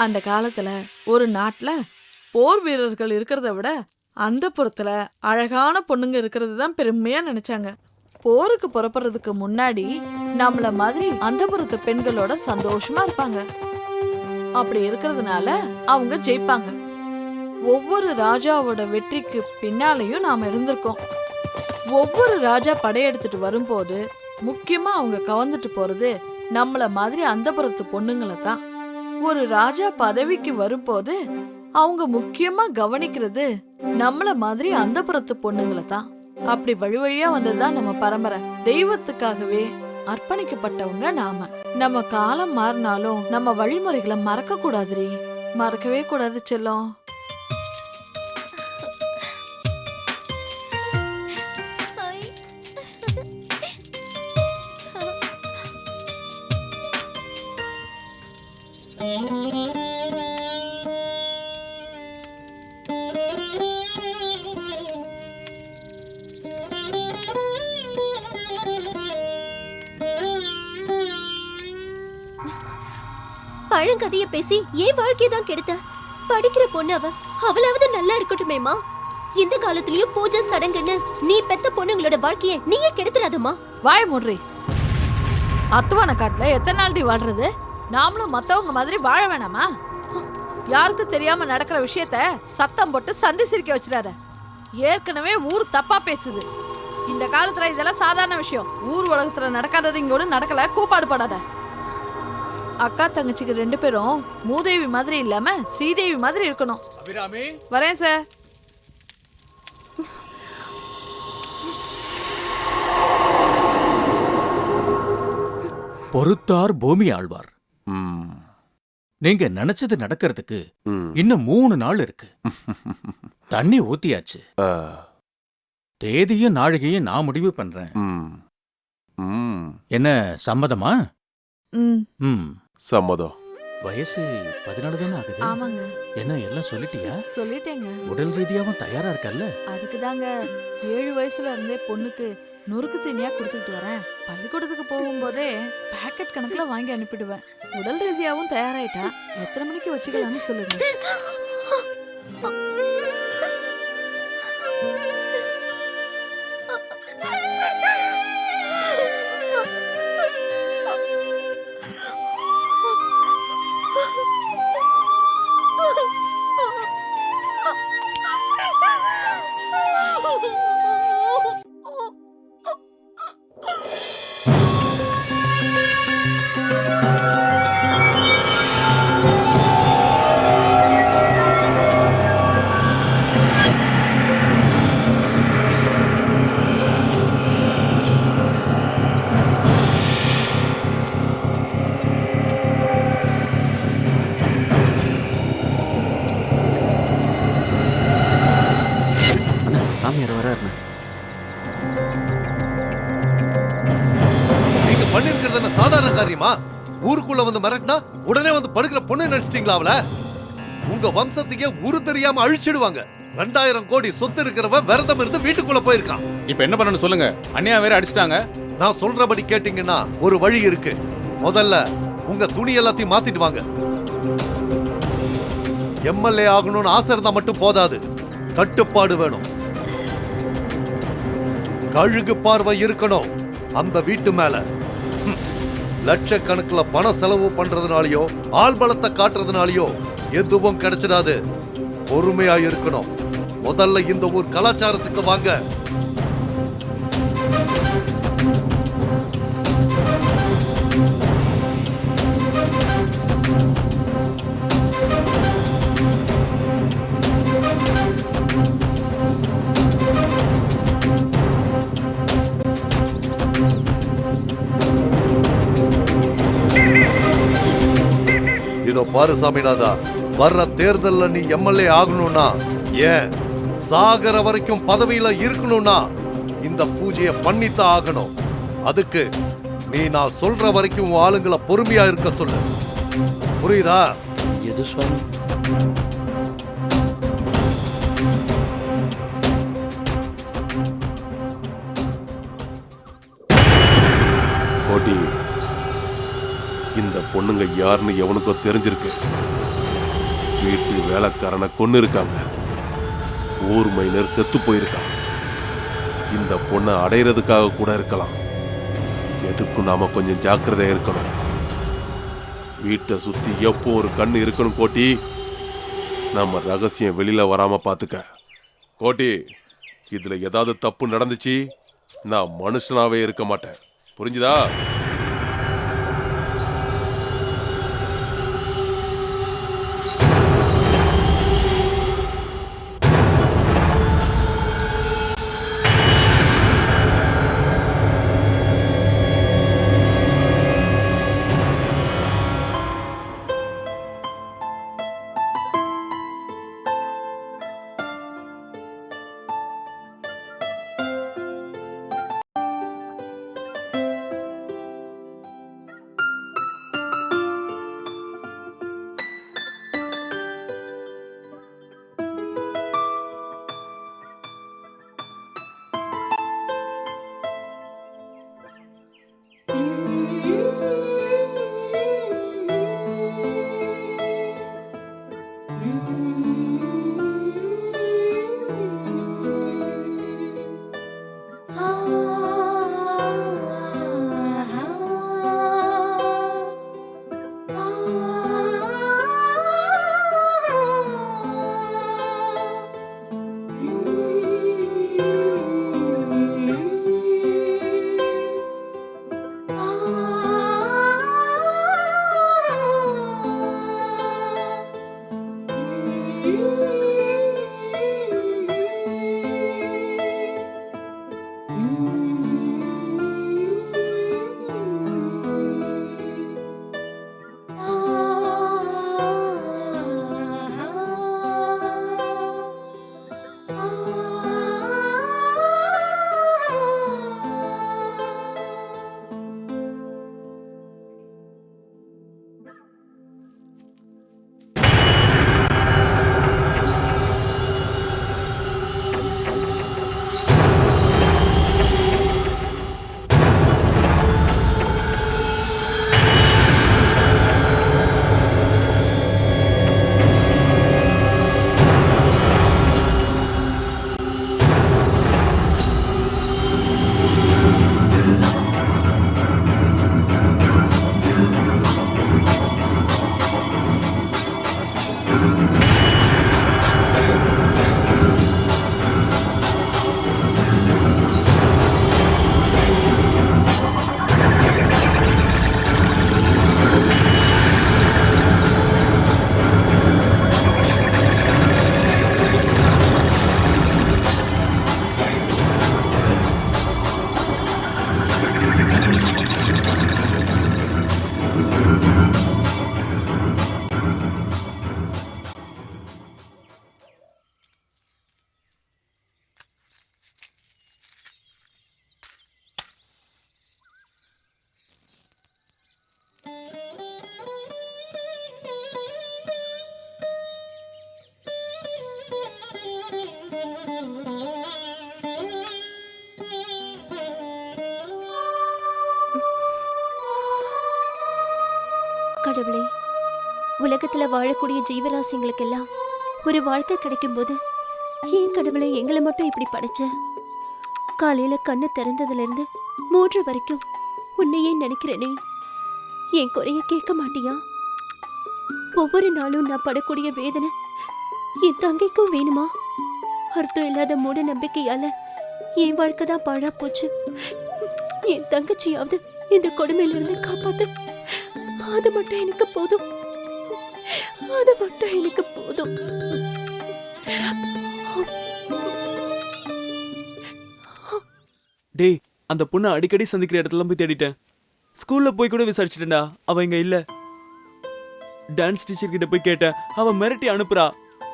அந்த காலத்துல ஒரு நாட்டுல போர் வீரர்கள் இருக்கிறத விட அந்த புறத்துல அழகான பொண்ணுங்க இருக்கிறது தான் பெருமையா நினைச்சாங்க. போருக்கு புறப்படுறதுக்கு முன்னாடி நம்மள மாதிரி அந்த புறத்து பெண்களோட சந்தோஷமா இருப்பாங்க. அப்படி இருக்கிறதுனால அவங்க ஜெயிப்பாங்க. ஒவ்வொரு ராஜாவோட வெற்றிக்கு பின்னாலையும் நாம இருந்திருக்கோம். ஒவ்வொரு ராஜா படையெடுத்துட்டு வரும்போது முக்கியமா அவங்க கவர்ந்துட்டு போறது நம்மள மாதிரி அந்த புறத்து பொண்ணுங்களை தான். ஒரு ராஜா பதவிக்கு வரும்போது அவங்க முக்கியமா கவனிக்கிறது நம்மள மாதிரி அந்த புறத்து பொண்ணுங்களை தான். அப்படி வழி வழியா வந்ததுதான் நம்ம பரம்பரை. தெய்வத்துக்காகவே அர்ப்பணிக்கப்பட்டவங்க நாம. நம்ம காலம் மாறினாலும் நம்ம வழிமுறைகளை மறக்க கூடாதுரி. மறக்கவே கூடாது செல்லம். பழங்கதைய பேசி ஏன் வாழ்க்கையதான் கெடுத்த? படிக்கிற பொண்ணு அவளாவது நல்லா இருக்கட்டுமேமா. இந்த காலத்திலயும் பூஜை சடங்குன்னு நீ பெத்த பொண்ணுங்களோட வாழ்க்கைய நீயே கெடுத்துறாதம்மா. வாய மூடுறி. அத்துவான காட்டுல எத்தனை நாள் வாழ்றது? நாமளும் மத்தவங்க மாதிரி வாழ வேணாமா? யாருக்கு தெரியாம நடக்கிற விஷயத்த சத்தம் போட்டு சந்தி சிரிக்க வச்சிடாத. ஏற்கனவே ஊர் தப்பா பேசுது. இந்த காலத்துல இதெல்லாம் சாதாரண விஷயம். ஊர் உலகத்துல நடக்காதது இங்கோடு நடக்கல. கூப்பாடு படாத. அக்கா தங்கச்சிக்கு 2 பேரும் மூதேவி மாதிரி இல்லாம ஸ்ரீதேவி மாதிரி இருக்கணும். அபிராமி வரேன் சார். பொறுத்தார் பூமி ஆழ்வார். நீங்க நினைச்சது நடக்கிறதுக்கு இன்னும் 3 நாள் இருக்கு. தண்ணி ஊத்தியாச்சு. தேதியும் நாழிகையும் நான் முடிவு பண்றேன். என்ன சம்மதமா? சம்மதம். வயசு 14 தானே ஆகுது. ஆமாங்க. என்ன எல்லாம் சொல்லிட்டியா? சொல்லிட்டேங்க. உடல் ரீதியாவும் தயாரா இருக்கல்ல? அதுக்கு தாங்க 7 வயசுல இருந்தே பொண்ணுக்கு நொறுக்கு தீனியா கொடுத்துட்டு வரேன். பள்ளிக்கூடத்துக்கு போகும்போதே பேக்கெட் கணக்குல வாங்கி அனுப்பிடுவேன். உடல் ரீதியாவும் தயாராயிட்டா எத்தனை மணிக்கு வச்சுக்கலாம்னு சொல்லுங்க. சாமியார் வராருண்ணே. நீங்க பண்ணிருக்கிறது என்ன சாதாரண காரியமா? ஊருக்குள்ள வந்து மிரட்டினா உடனே வந்து படுக்கிற பொண்ணு நினைச்சிட்டீங்களா அவள? உங்க வம்சத்தையே ஊரு தெரியாம அழிச்சிடுவாங்க. 2000 கோடி சொத்து இருக்கிறவன் விரதம் இருந்து வீட்டுக்குள்ள போயிருக்கான். இப்ப என்ன பண்ணணும் சொல்லுங்க? அண்ணியா வேற அடிச்சிட்டாங்க. நான் சொல்றபடி கேட்டீங்கன்னா ஒரு வழி இருக்கு. முதல்ல உங்க துணி எல்லாத்தையும் மாத்திட்டு வாங்க. எம்எல்ஏ ஆகணும்னு ஆசை இருந்தா மட்டும் போதாது, கட்டுப்பாடு வேணும். கழுகு பார்வை இருக்கணும் அந்த வீட்டு மேல. லட்சக்கணக்கில் பண செலவு பண்றதுனாலயோ ஆள் பலத்தை காட்டுறதுனாலயோ எதுவும் கிடைச்சிடாது. பொறுமையா இருக்கணும். முதல்ல இந்த ஊர் கலாச்சாரத்துக்கு வாங்க. இதோ பாரு சாமிநாதா, வர்ற தேர்தல்ல நீ எம்எல்ஏ ஆகணும்னா, ஏன் சாகர வரைக்கும் பதவியில இருக்கணும்னா இந்த பூஜையை பண்ணித்தான் ஆகணும். அதுக்கு நீ நான் சொல்ற வரைக்கும் உன் ஆளுங்களை பொறுமையா இருக்க சொல்லு. புரியுதா? எது சுவாமி? கோட்டி, இந்த பொண்ணுங்க யாருன்னு எவனுக்கோ தெரிஞ்சிருக்கு. வீட்டு வேலைக்காரனை கொன்னு இருக்காங்க. ஊர் மைனர் செத்து போயிருக்கான். இந்த பொண்ணை அடையிறதுக்காக கூட இருக்கலாம். எதுக்கும் நாம கொஞ்சம் ஜாக்கிரதையா இருக்கணும். வீட்டை சுத்தி எப்போ ஒரு கண்ணு இருக்கணும் கோட்டி. நம்ம ரகசியம் வெளியில வராம பாத்துக்க. கோட்டி, இதுல ஏதாவது தப்பு நடந்துச்சு நான் மனுஷனாவே இருக்க மாட்டேன். புரிஞ்சுதா? கடவுளே, உலகத்துல வாழக்கூடிய ஜீவராசிங்களுக்கெல்லாம் ஒரு வாழ்க்கை கிடைக்கும் போது ஏன் கடவுளை எங்களை மட்டும் இப்படி படைச்ச? காலையில கண்ணு திறந்ததுல இருந்து 3 வரைக்கும் உன்னையே நினைக்கிறேனே, என் குறைய கேட்க மாட்டியா? ஒவ்வொரு நாளும் நான் படக்கூடிய வேதனை என் தங்கைக்கும் வேணுமா? அர்த்தம் இல்லாத மூட நம்பிக்கையால என் வாழ்க்கை தான் பாழா போச்சு. என் தங்கச்சியாவது இந்த கொடுமையிலிருந்து காப்பாத்து. அது மட்டும் எனக்கு போதும். அது மட்டும் எனக்கு போதும். டேய், அந்த பொண்ணை அடிக்கடி சந்திக்கிற இடத்துல போய் தேடிட்டேன். ஸ்கூல்ல போய் கூட விசாரிச்சிட்டேன்டா, அவ இங்க இல்ல. டான்ஸ் டீச்சர் கிட்ட போய் கேட்டேன், அவ மிரட்டி அனுப்புறா.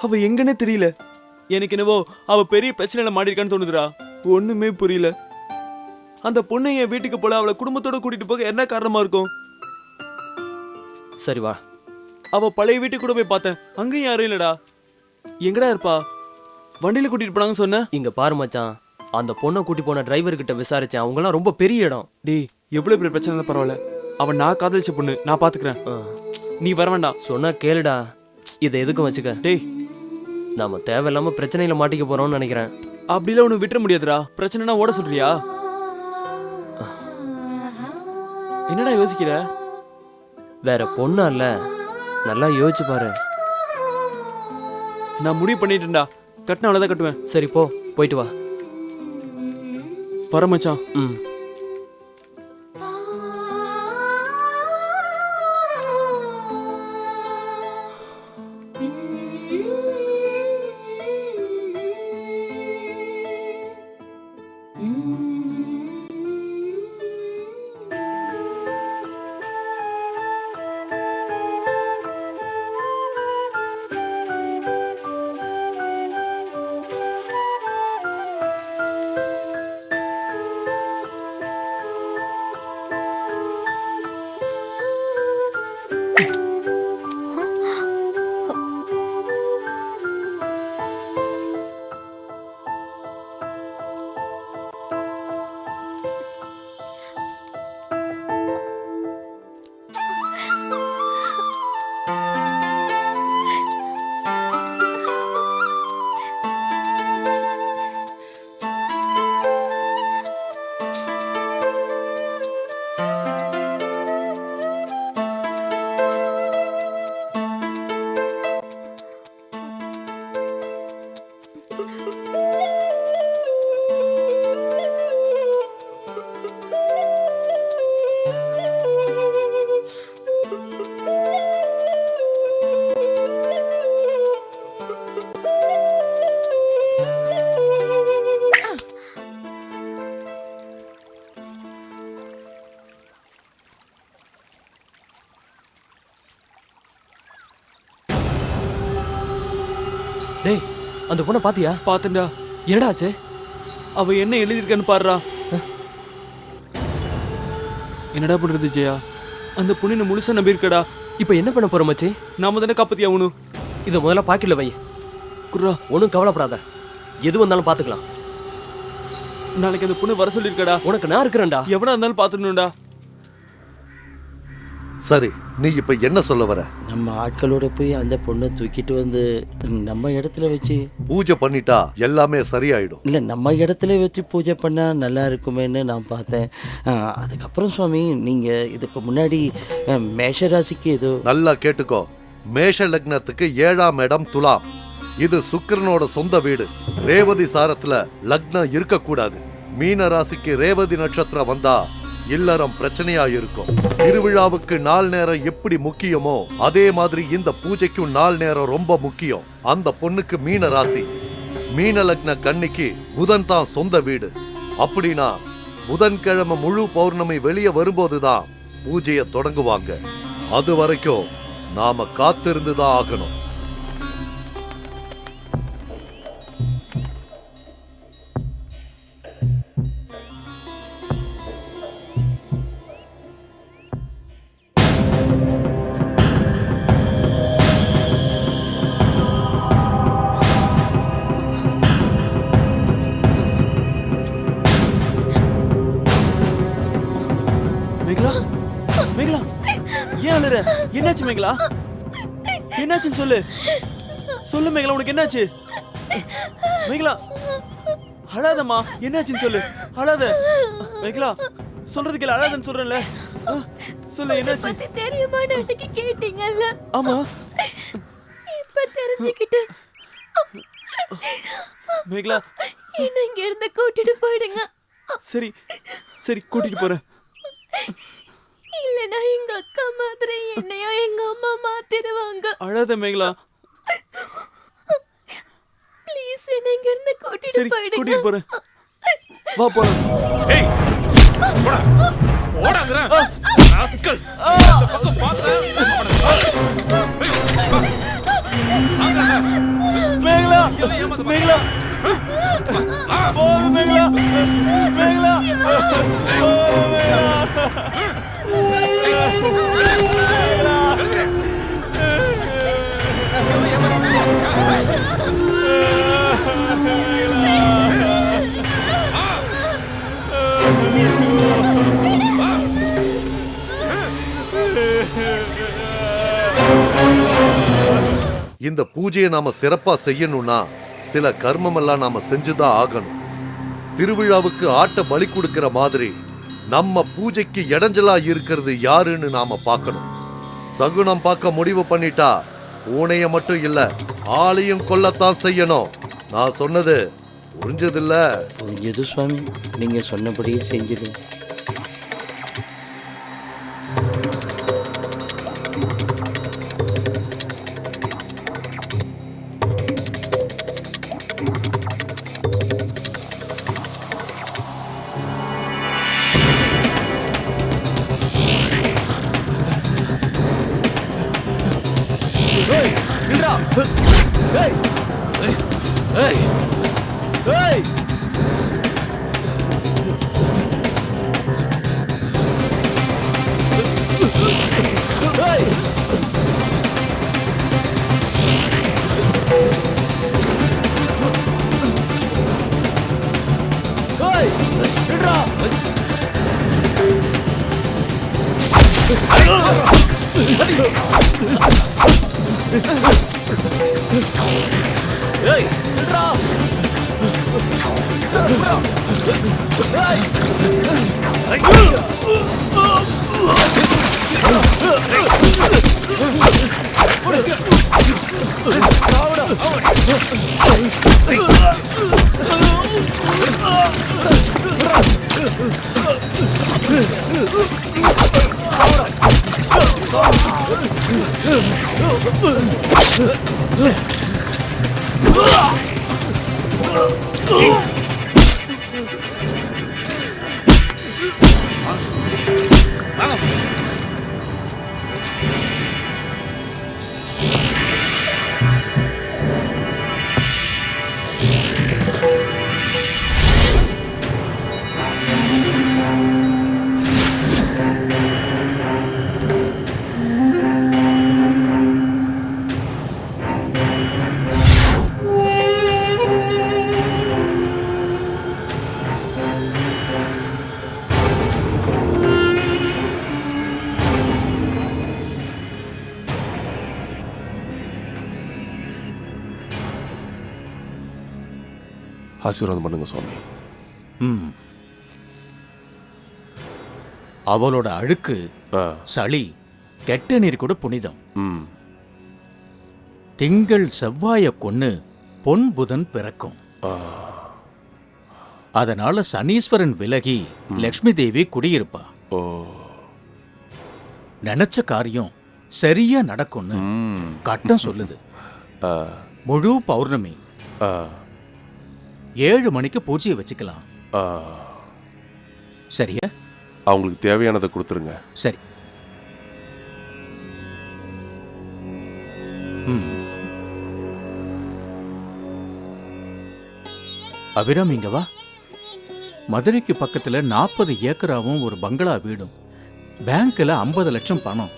அவ எங்கன்னே தெரியல. எனக்கு என்னவோ அவ பெரிய பிரச்சனையில மாட்டிருக்கான்னு தோணுதுடா. ஒண்ணுமே புரியல. அந்த பொண்ணை என் வீட்டுக்கு போல அவளை குடும்பத்தோட கூட்டிட்டு போக என்ன காரணமா இருக்கும்? சரி வா. அவ பழைய வீட்டுக்கு கூட போய் பார்த்தேன், அங்கேயும் யாரும் இல்லடா. எங்கடா இருப்பா? வண்டியில கூட்டிட்டு போனாங்க சொன்ன. இங்க பாரு மச்சான், அந்த பொண்ணை கூட்டி போன டிரைவர் கிட்ட விசாரிச்சேன். அவங்கலாம் ரொம்ப பெரிய இடம். டேய், எவ்வளவு பெரிய பிரச்சனை பரவாயில்ல. அவன் நான் காதலிச்ச பொண்ணு, நான் பாத்துக்கிறேன். நீ வர வேண்டாம். சொன்னா கேளுடா. இதை எதுக்கும் வச்சுக்க. டேய், நாம தேவையில்லாம பிரச்சனையில மாட்டிக்க போறோம்னு நினைக்கிறேன். அப்படிலாம் ஒண்ணு விட்டுற முடியாதுடா. பிரச்சனைனா ஓட சொல்றியா? என்னடா யோசிக்கிற? வேற பொண்ணா இல்ல, நல்லா யோசிச்சு பாரு. நான் முடிவு பண்ணிட்டேன்டா. கட்டின அவ்வளவுதான் கட்டுவேன். சரி போ, போயிட்டு வா. வர மச்சான். டேய், அந்த பொண்ணை பாத்தியா? பாத்தேன்டா. என்னடா ஆச்சு? அவ என்ன எழுதியிருக்கான்னு பாருடா. என்னடா பண்றது ஜெயா? அந்த பொண்ணு முழுசா நம்பியிருக்கடா. இப்ப என்ன பண்ண போற மச்சி? நாம தானே காப்பாத்தி ஆகணும். இதை முதல்ல பாக்கெட்ல வை. குர்ரா, ஒன்றும் கவலைப்படாத, எது வந்தாலும் பாத்துக்கலாம். நாளைக்கு அந்த பொண்ணு வர சொல்லியிருக்கடா. உனக்கு நான் இருக்கிறேன்டா. எவனா இருந்தாலும் பாத்துடணும்டா. சரி, நீ இப்ப என்ன சொல்ல வர? நம்ம ஆட்களோட போய் அந்த பொண்ணை தூக்கிட்டு வந்து நம்ம இடத்துல வச்சு பூஜை பண்ணிட்டா எல்லாமே சரியாயிடும். இல்லை, நம்ம இடத்துல வச்சு பூஜை பண்ணா நல்லா இருக்குமேன்னு நான் பார்த்தேன். அதுக்கப்புறம் சுவாமி, நீங்க இதுக்கு முன்னாடி மேஷ ராசிக்கு ஏதோ. நல்லா கேட்டுக்கோ. மேஷ லக்னத்துக்கு 7ஆம் இடம் துலாம். இது சுக்கிரனோட சொந்த வீடு. ரேவதி சாரத்துல லக்னம் இருக்கக்கூடாது. மீன ராசிக்கு ரேவதி நட்சத்திரம் வந்தா இல்லறம் பிரச்சனையா இருக்கும். திருவிழாவுக்கு நாள் நேரம் எப்படி முக்கியமோ அதே மாதிரி இந்த பூஜைக்கும் நாள் நேரம் ரொம்ப முக்கியம். அந்த பொண்ணுக்கு மீன ராசி, மீன லக்ன கன்னிக்கு புதன் தான் சொந்த வீடு. அப்படின்னா புதன்கிழமை முழு பௌர்ணமி வெளியே வரும்போதுதான் பூஜையை தொடங்குவாங்க. அது வரைக்கும் நாம காத்திருந்துதான் ஆகணும். மேகலா, மேகலா, ஏன் அழுற? அழுற? என்னாச்சு மேகலா? என்னாச்சுன்னு சொல்லு. சொல்லு மேகலா, உனக்கு என்னாச்சு? மேகலா அழாதம்மா, என்னாச்சுன்னு சொல்லு. அழாத மேகலா, சொல்றது கேளு. அழாதன்னு சொல்றேன்ல, சொல்லு என்னாச்சு? தெரியுமா அன்னைக்கு கேட்டீங்கல்ல? ஆமா. இப்ப தெரிஞ்சுக்கிட்டேன். மேகலா என்ன இங்க இருந்து கூட்டிட்டு போயிடுங்க. சரி சரி, கூட்டிட்டு போறேன். இல்லனா எங்க அக்கா மாதிரி என்னையும் எங்க அம்மா மாத்திடுவாங்க. அழாத மேகலா. ப்ளீஸ் என்ன இங்க இருந்து கூட்டிட்டு சரி, போயிடுங்க. கூட்டிட்டு போறேன். வா போலாம். ஏய் போடா போடாங்கற ராஸ்கல். இந்த பக்கம் பாத்த மேகலா மேகலா போடு மேகலா மேகலா இந்த பூஜையை நாம சிறப்பா செய்யணும்னா சில கர்மம் எல்லாம் நாம செஞ்சுதான் ஆகணும். திருவிழாவுக்கு ஆட்ட பலி கொடுக்கிற மாதிரி நம்ம பூஜைக்கு இடைஞ்சலா இருக்கிறது யாருன்னு நாம பார்க்கணும். சகுனம் பார்க்க முடிவு பண்ணிட்டா பூனைய மட்டும் இல்ல, ஆளையும் கொல்லத்தான் செய்யணும். நான் சொன்னது புரிஞ்சதில்ல? புரிஞ்சது சுவாமி, நீங்க சொன்னபடியே செஞ்சிடும். ஆசீர்வாதம் பண்ணுங்க சுவாமி. அவளோட அழுக்கு, சளி, கெட்ட நீர் கூட புனிதம். திங்கள் செவ்வாய கொன்னு பொன் புதன் பிறக்கும். அதனால சனீஸ்வரன் விலகி லக்ஷ்மி தேவி குடியிருப்பா. நினைச்ச காரியம் சரியா நடக்கும்னு கட்டம் சொல்லுது. முழு பௌர்ணமி 7 மணிக்கு பூஜையை வச்சுக்கலாம். சரியா? அவங்களுக்கு தேவையானதை கொடுத்துருங்க. சரி. அபிராமி, இங்க வா. மதுரைக்கு பக்கத்துல 40 ஏக்கராவும் ஒரு பங்களா வீடும், பேங்க்ல 50 லட்சம் பணம்.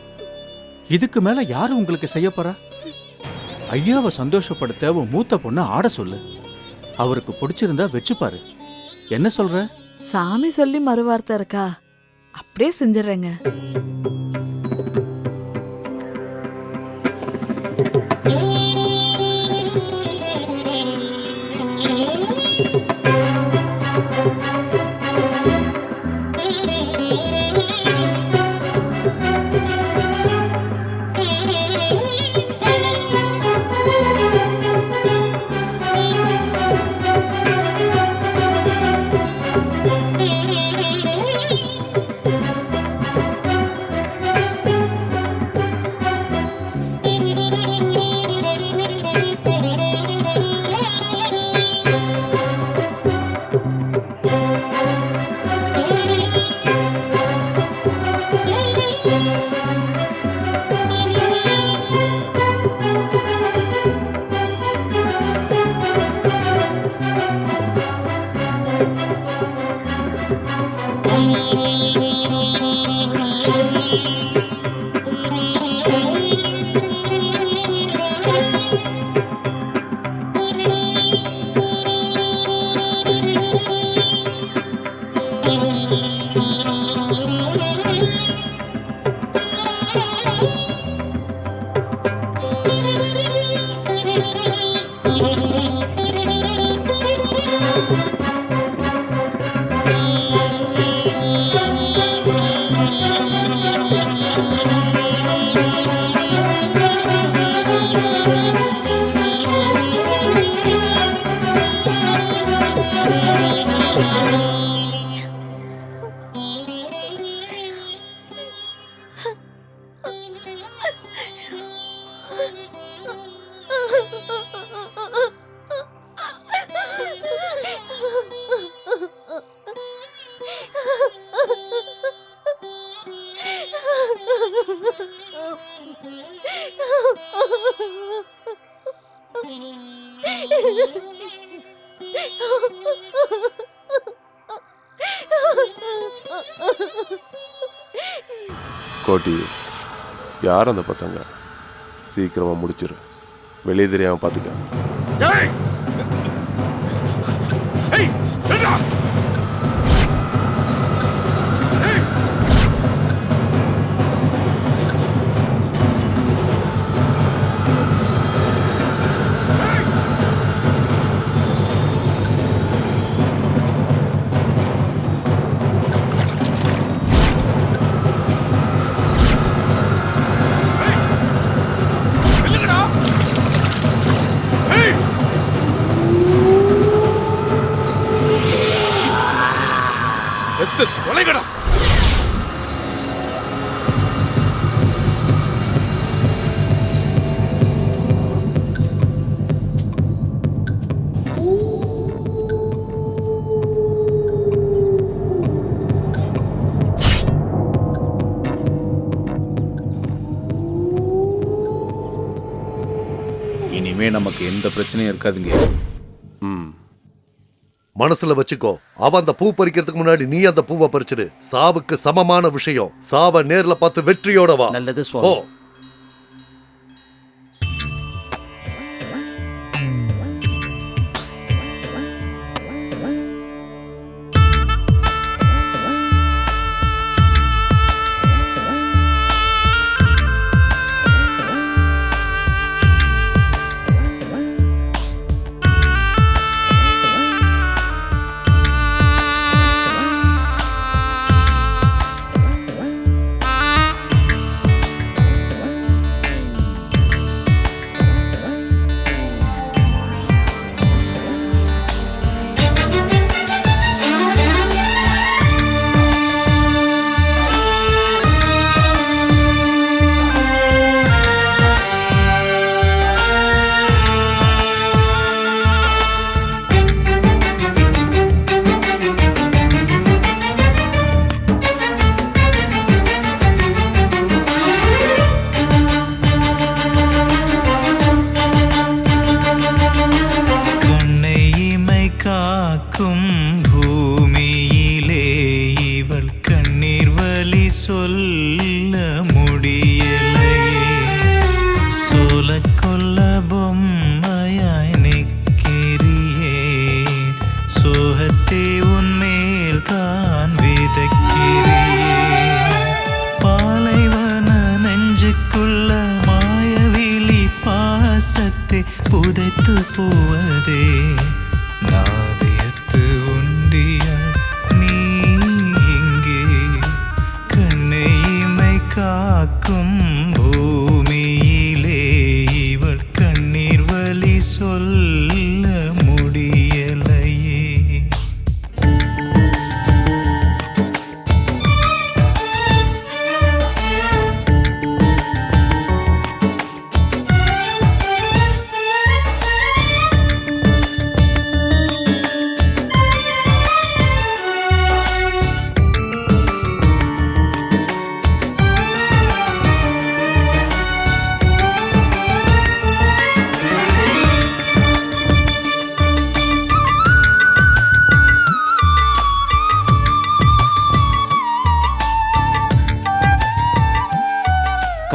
இதுக்கு மேல யாரு உங்களுக்கு செய்ய போறா? ஐயாவை சந்தோஷப்படுத்த உன் மூத்த பொண்ணு ஆட சொல்லு. அவருக்கு பிடிச்சிருந்தா வச்சுப்பாரு. என்ன சொல்ற? சாமி சொல்லி மறுவார்த்தை இருக்கா? அப்படியே செஞ்சிடறேங்க. கோட்டி, யார் அந்த பசங்க? சீக்கிரமா முடிச்சிரு, வெளியே தெரியாம பாத்துக்க. இனிமே நமக்கு எந்த பிரச்சனையும் இருக்காதுங்க. மனசுல வச்சுக்கோ, அவன் அந்த பூ பறிக்கிறதுக்கு முன்னாடி நீ அந்த பூவை பறிச்சிடு. சாவுக்கு சமமான விஷயம். சாவ நேர்ல பார்த்து வெற்றியோட வா. நல்லது சுவாமி. புதைத்து போவதே நாதயத்து உண்டிய நீ இங்கே கண்ணை இமை காக்கும் பூமியிலே இவள் கண்ணீர் வலி சொல்ல முடியலையே.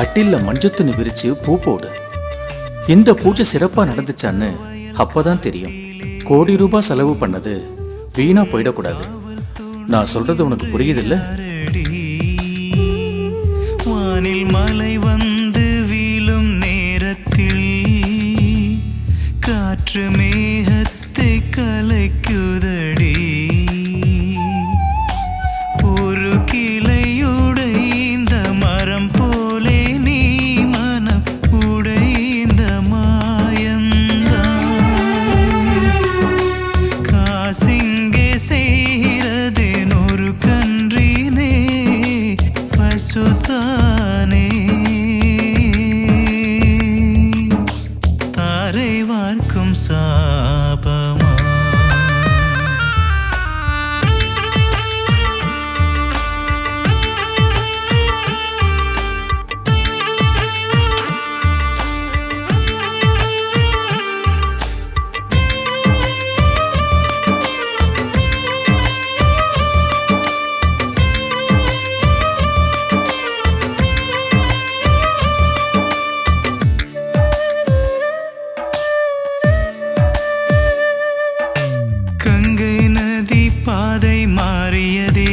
கட்டில்ல மஞ்சத்துணி விரிச்சு பூ போடு. இந்த பூஜை சிறப்பா நடந்துச்சான்னு அப்பதான் தெரியும். கோடி ரூபாய் செலவு பண்ணது வீணா போயிடக்கூடாது. நான் சொல்றது உனக்கு புரியுதில்ல? வானில் மலை வந்து வீழும் நேரத்தில் காற்று மேகத்தை கலைக்குதடி. ஒரு கிளையுடைந்த மரம் போலே நீ மனம் உடைந்த மாயந்தான். காசிங்கே செய்கிறதேன் ஒரு கன்றினே பசுதானே. தாரை வார்க்கும் சாபமா. கங்கை நதி பாதை மாறியதே,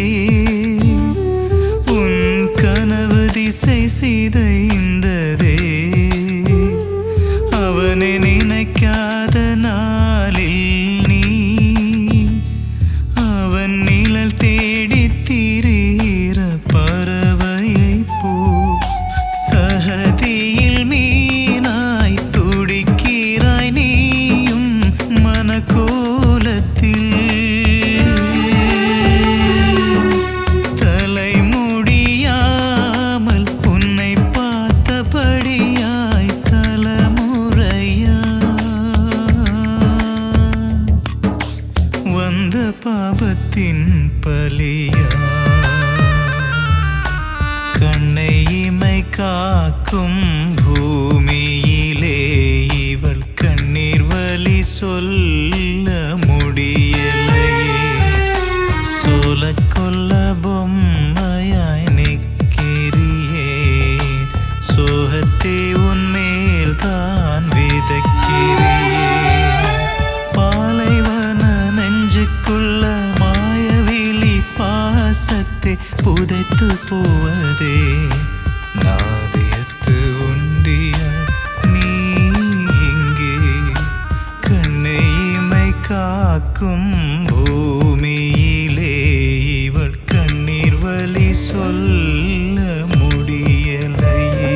உன் கனவு திசை சிதைந்ததே. அவனை நினைக்காத நாளில் நீ அவன் நிழல் தேடி திரிகிற பறவையை போ. சகதியில் மீனாய் துடிக்கிறாய் நீயும் மனக்கோலத்தில். தலைமுடியாமல் உன்னை பார்த்தபடியாய் தலைமுறையா வந்த பாபத்தின் பலியா. கண்ணை இமை காக்கும் பூமியிலே இவள் கண்ணீர் வலி சொல்ல முடியலையே. சோல கொல்ல பொம்மையாய் நிற்கிறியே, சோகத்தை உன்மேல் தான் விதைக்கிறியே. பாலைவன நெஞ்சுக்குள்ள மாயவிழி பாசத்தை புதைத்து போவதே. நாதியத்து உண்டிய நீ இங்கே கண்ணை இமை காக்கும் பூமியிலே இவள் கண்ணீர் வலி சொல்ல முடியலையே.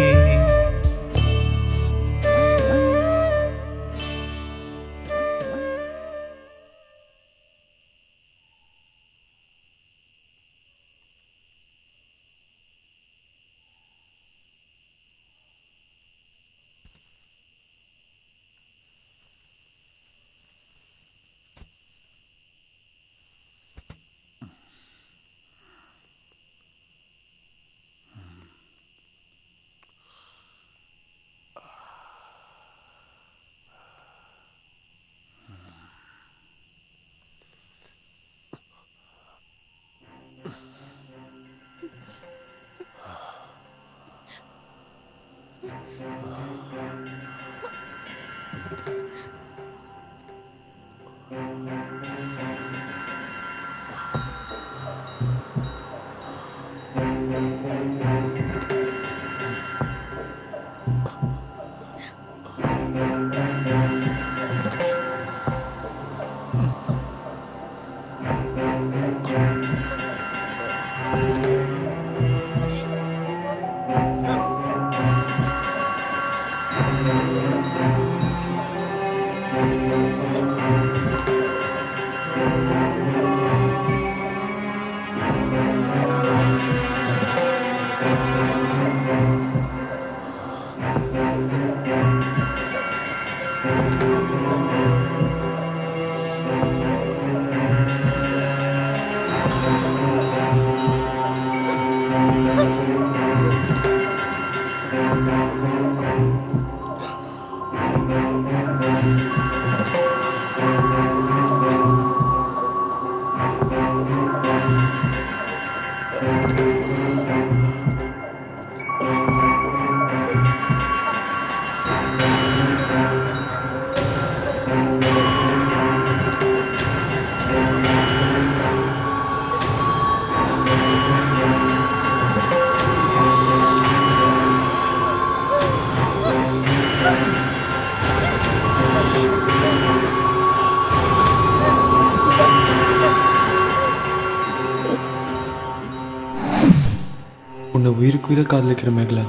உன்னை உயிருக்கு உயிரை காதலிக்கிற மேகலா.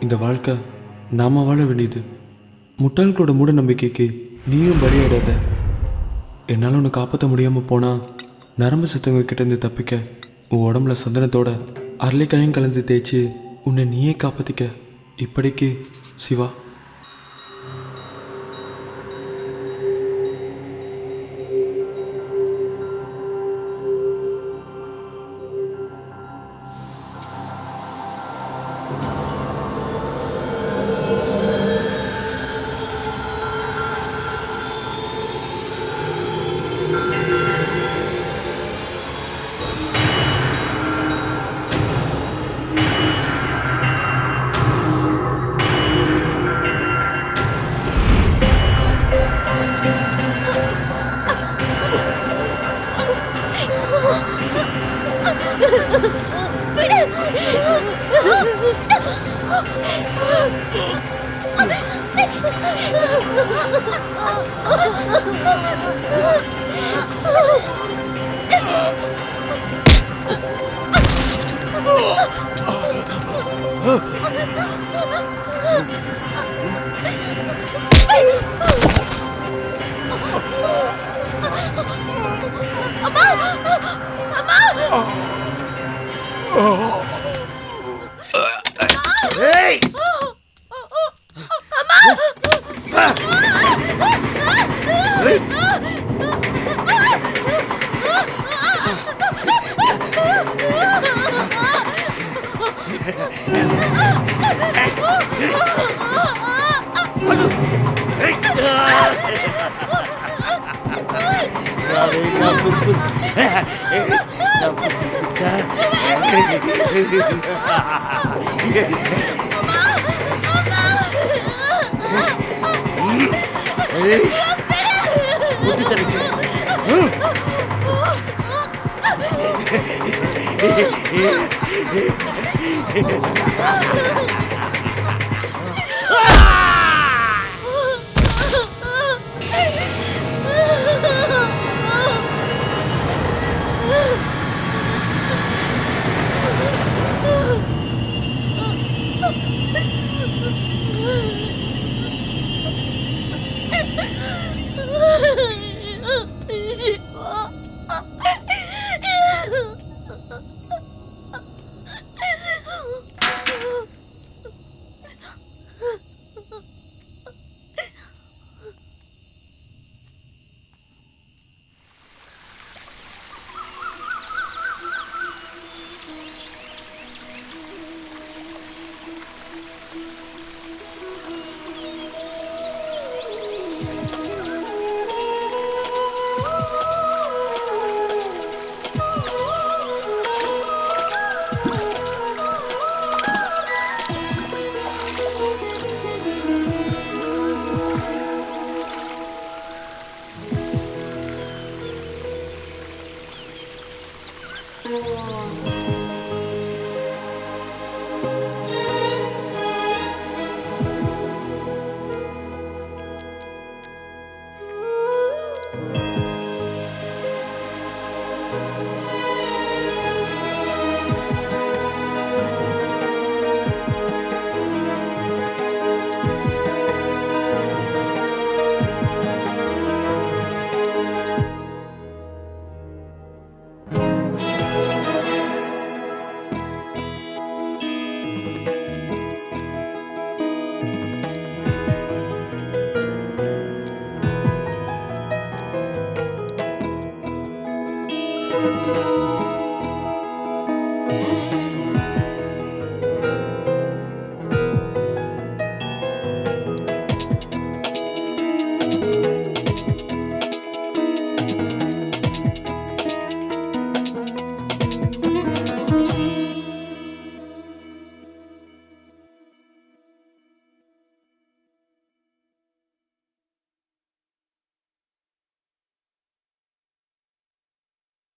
இந்த வாழ்க்கை நாம வாழ வேண்டியது. முட்டாள்களோட மூட நம்பிக்கைக்கு நீயும் பலியாடாத. என்னால் உன்னை காப்பாற்ற முடியாமல் போனால் நரம்பு சத்தவங்க கிட்டேருந்து தப்பிக்க உன் உடம்புல சந்தனத்தோட அரளிக்காயும் கலந்து தேய்ச்சி உன்னை நீயே காப்பாற்றிக்க. இப்படிக்கு சிவா.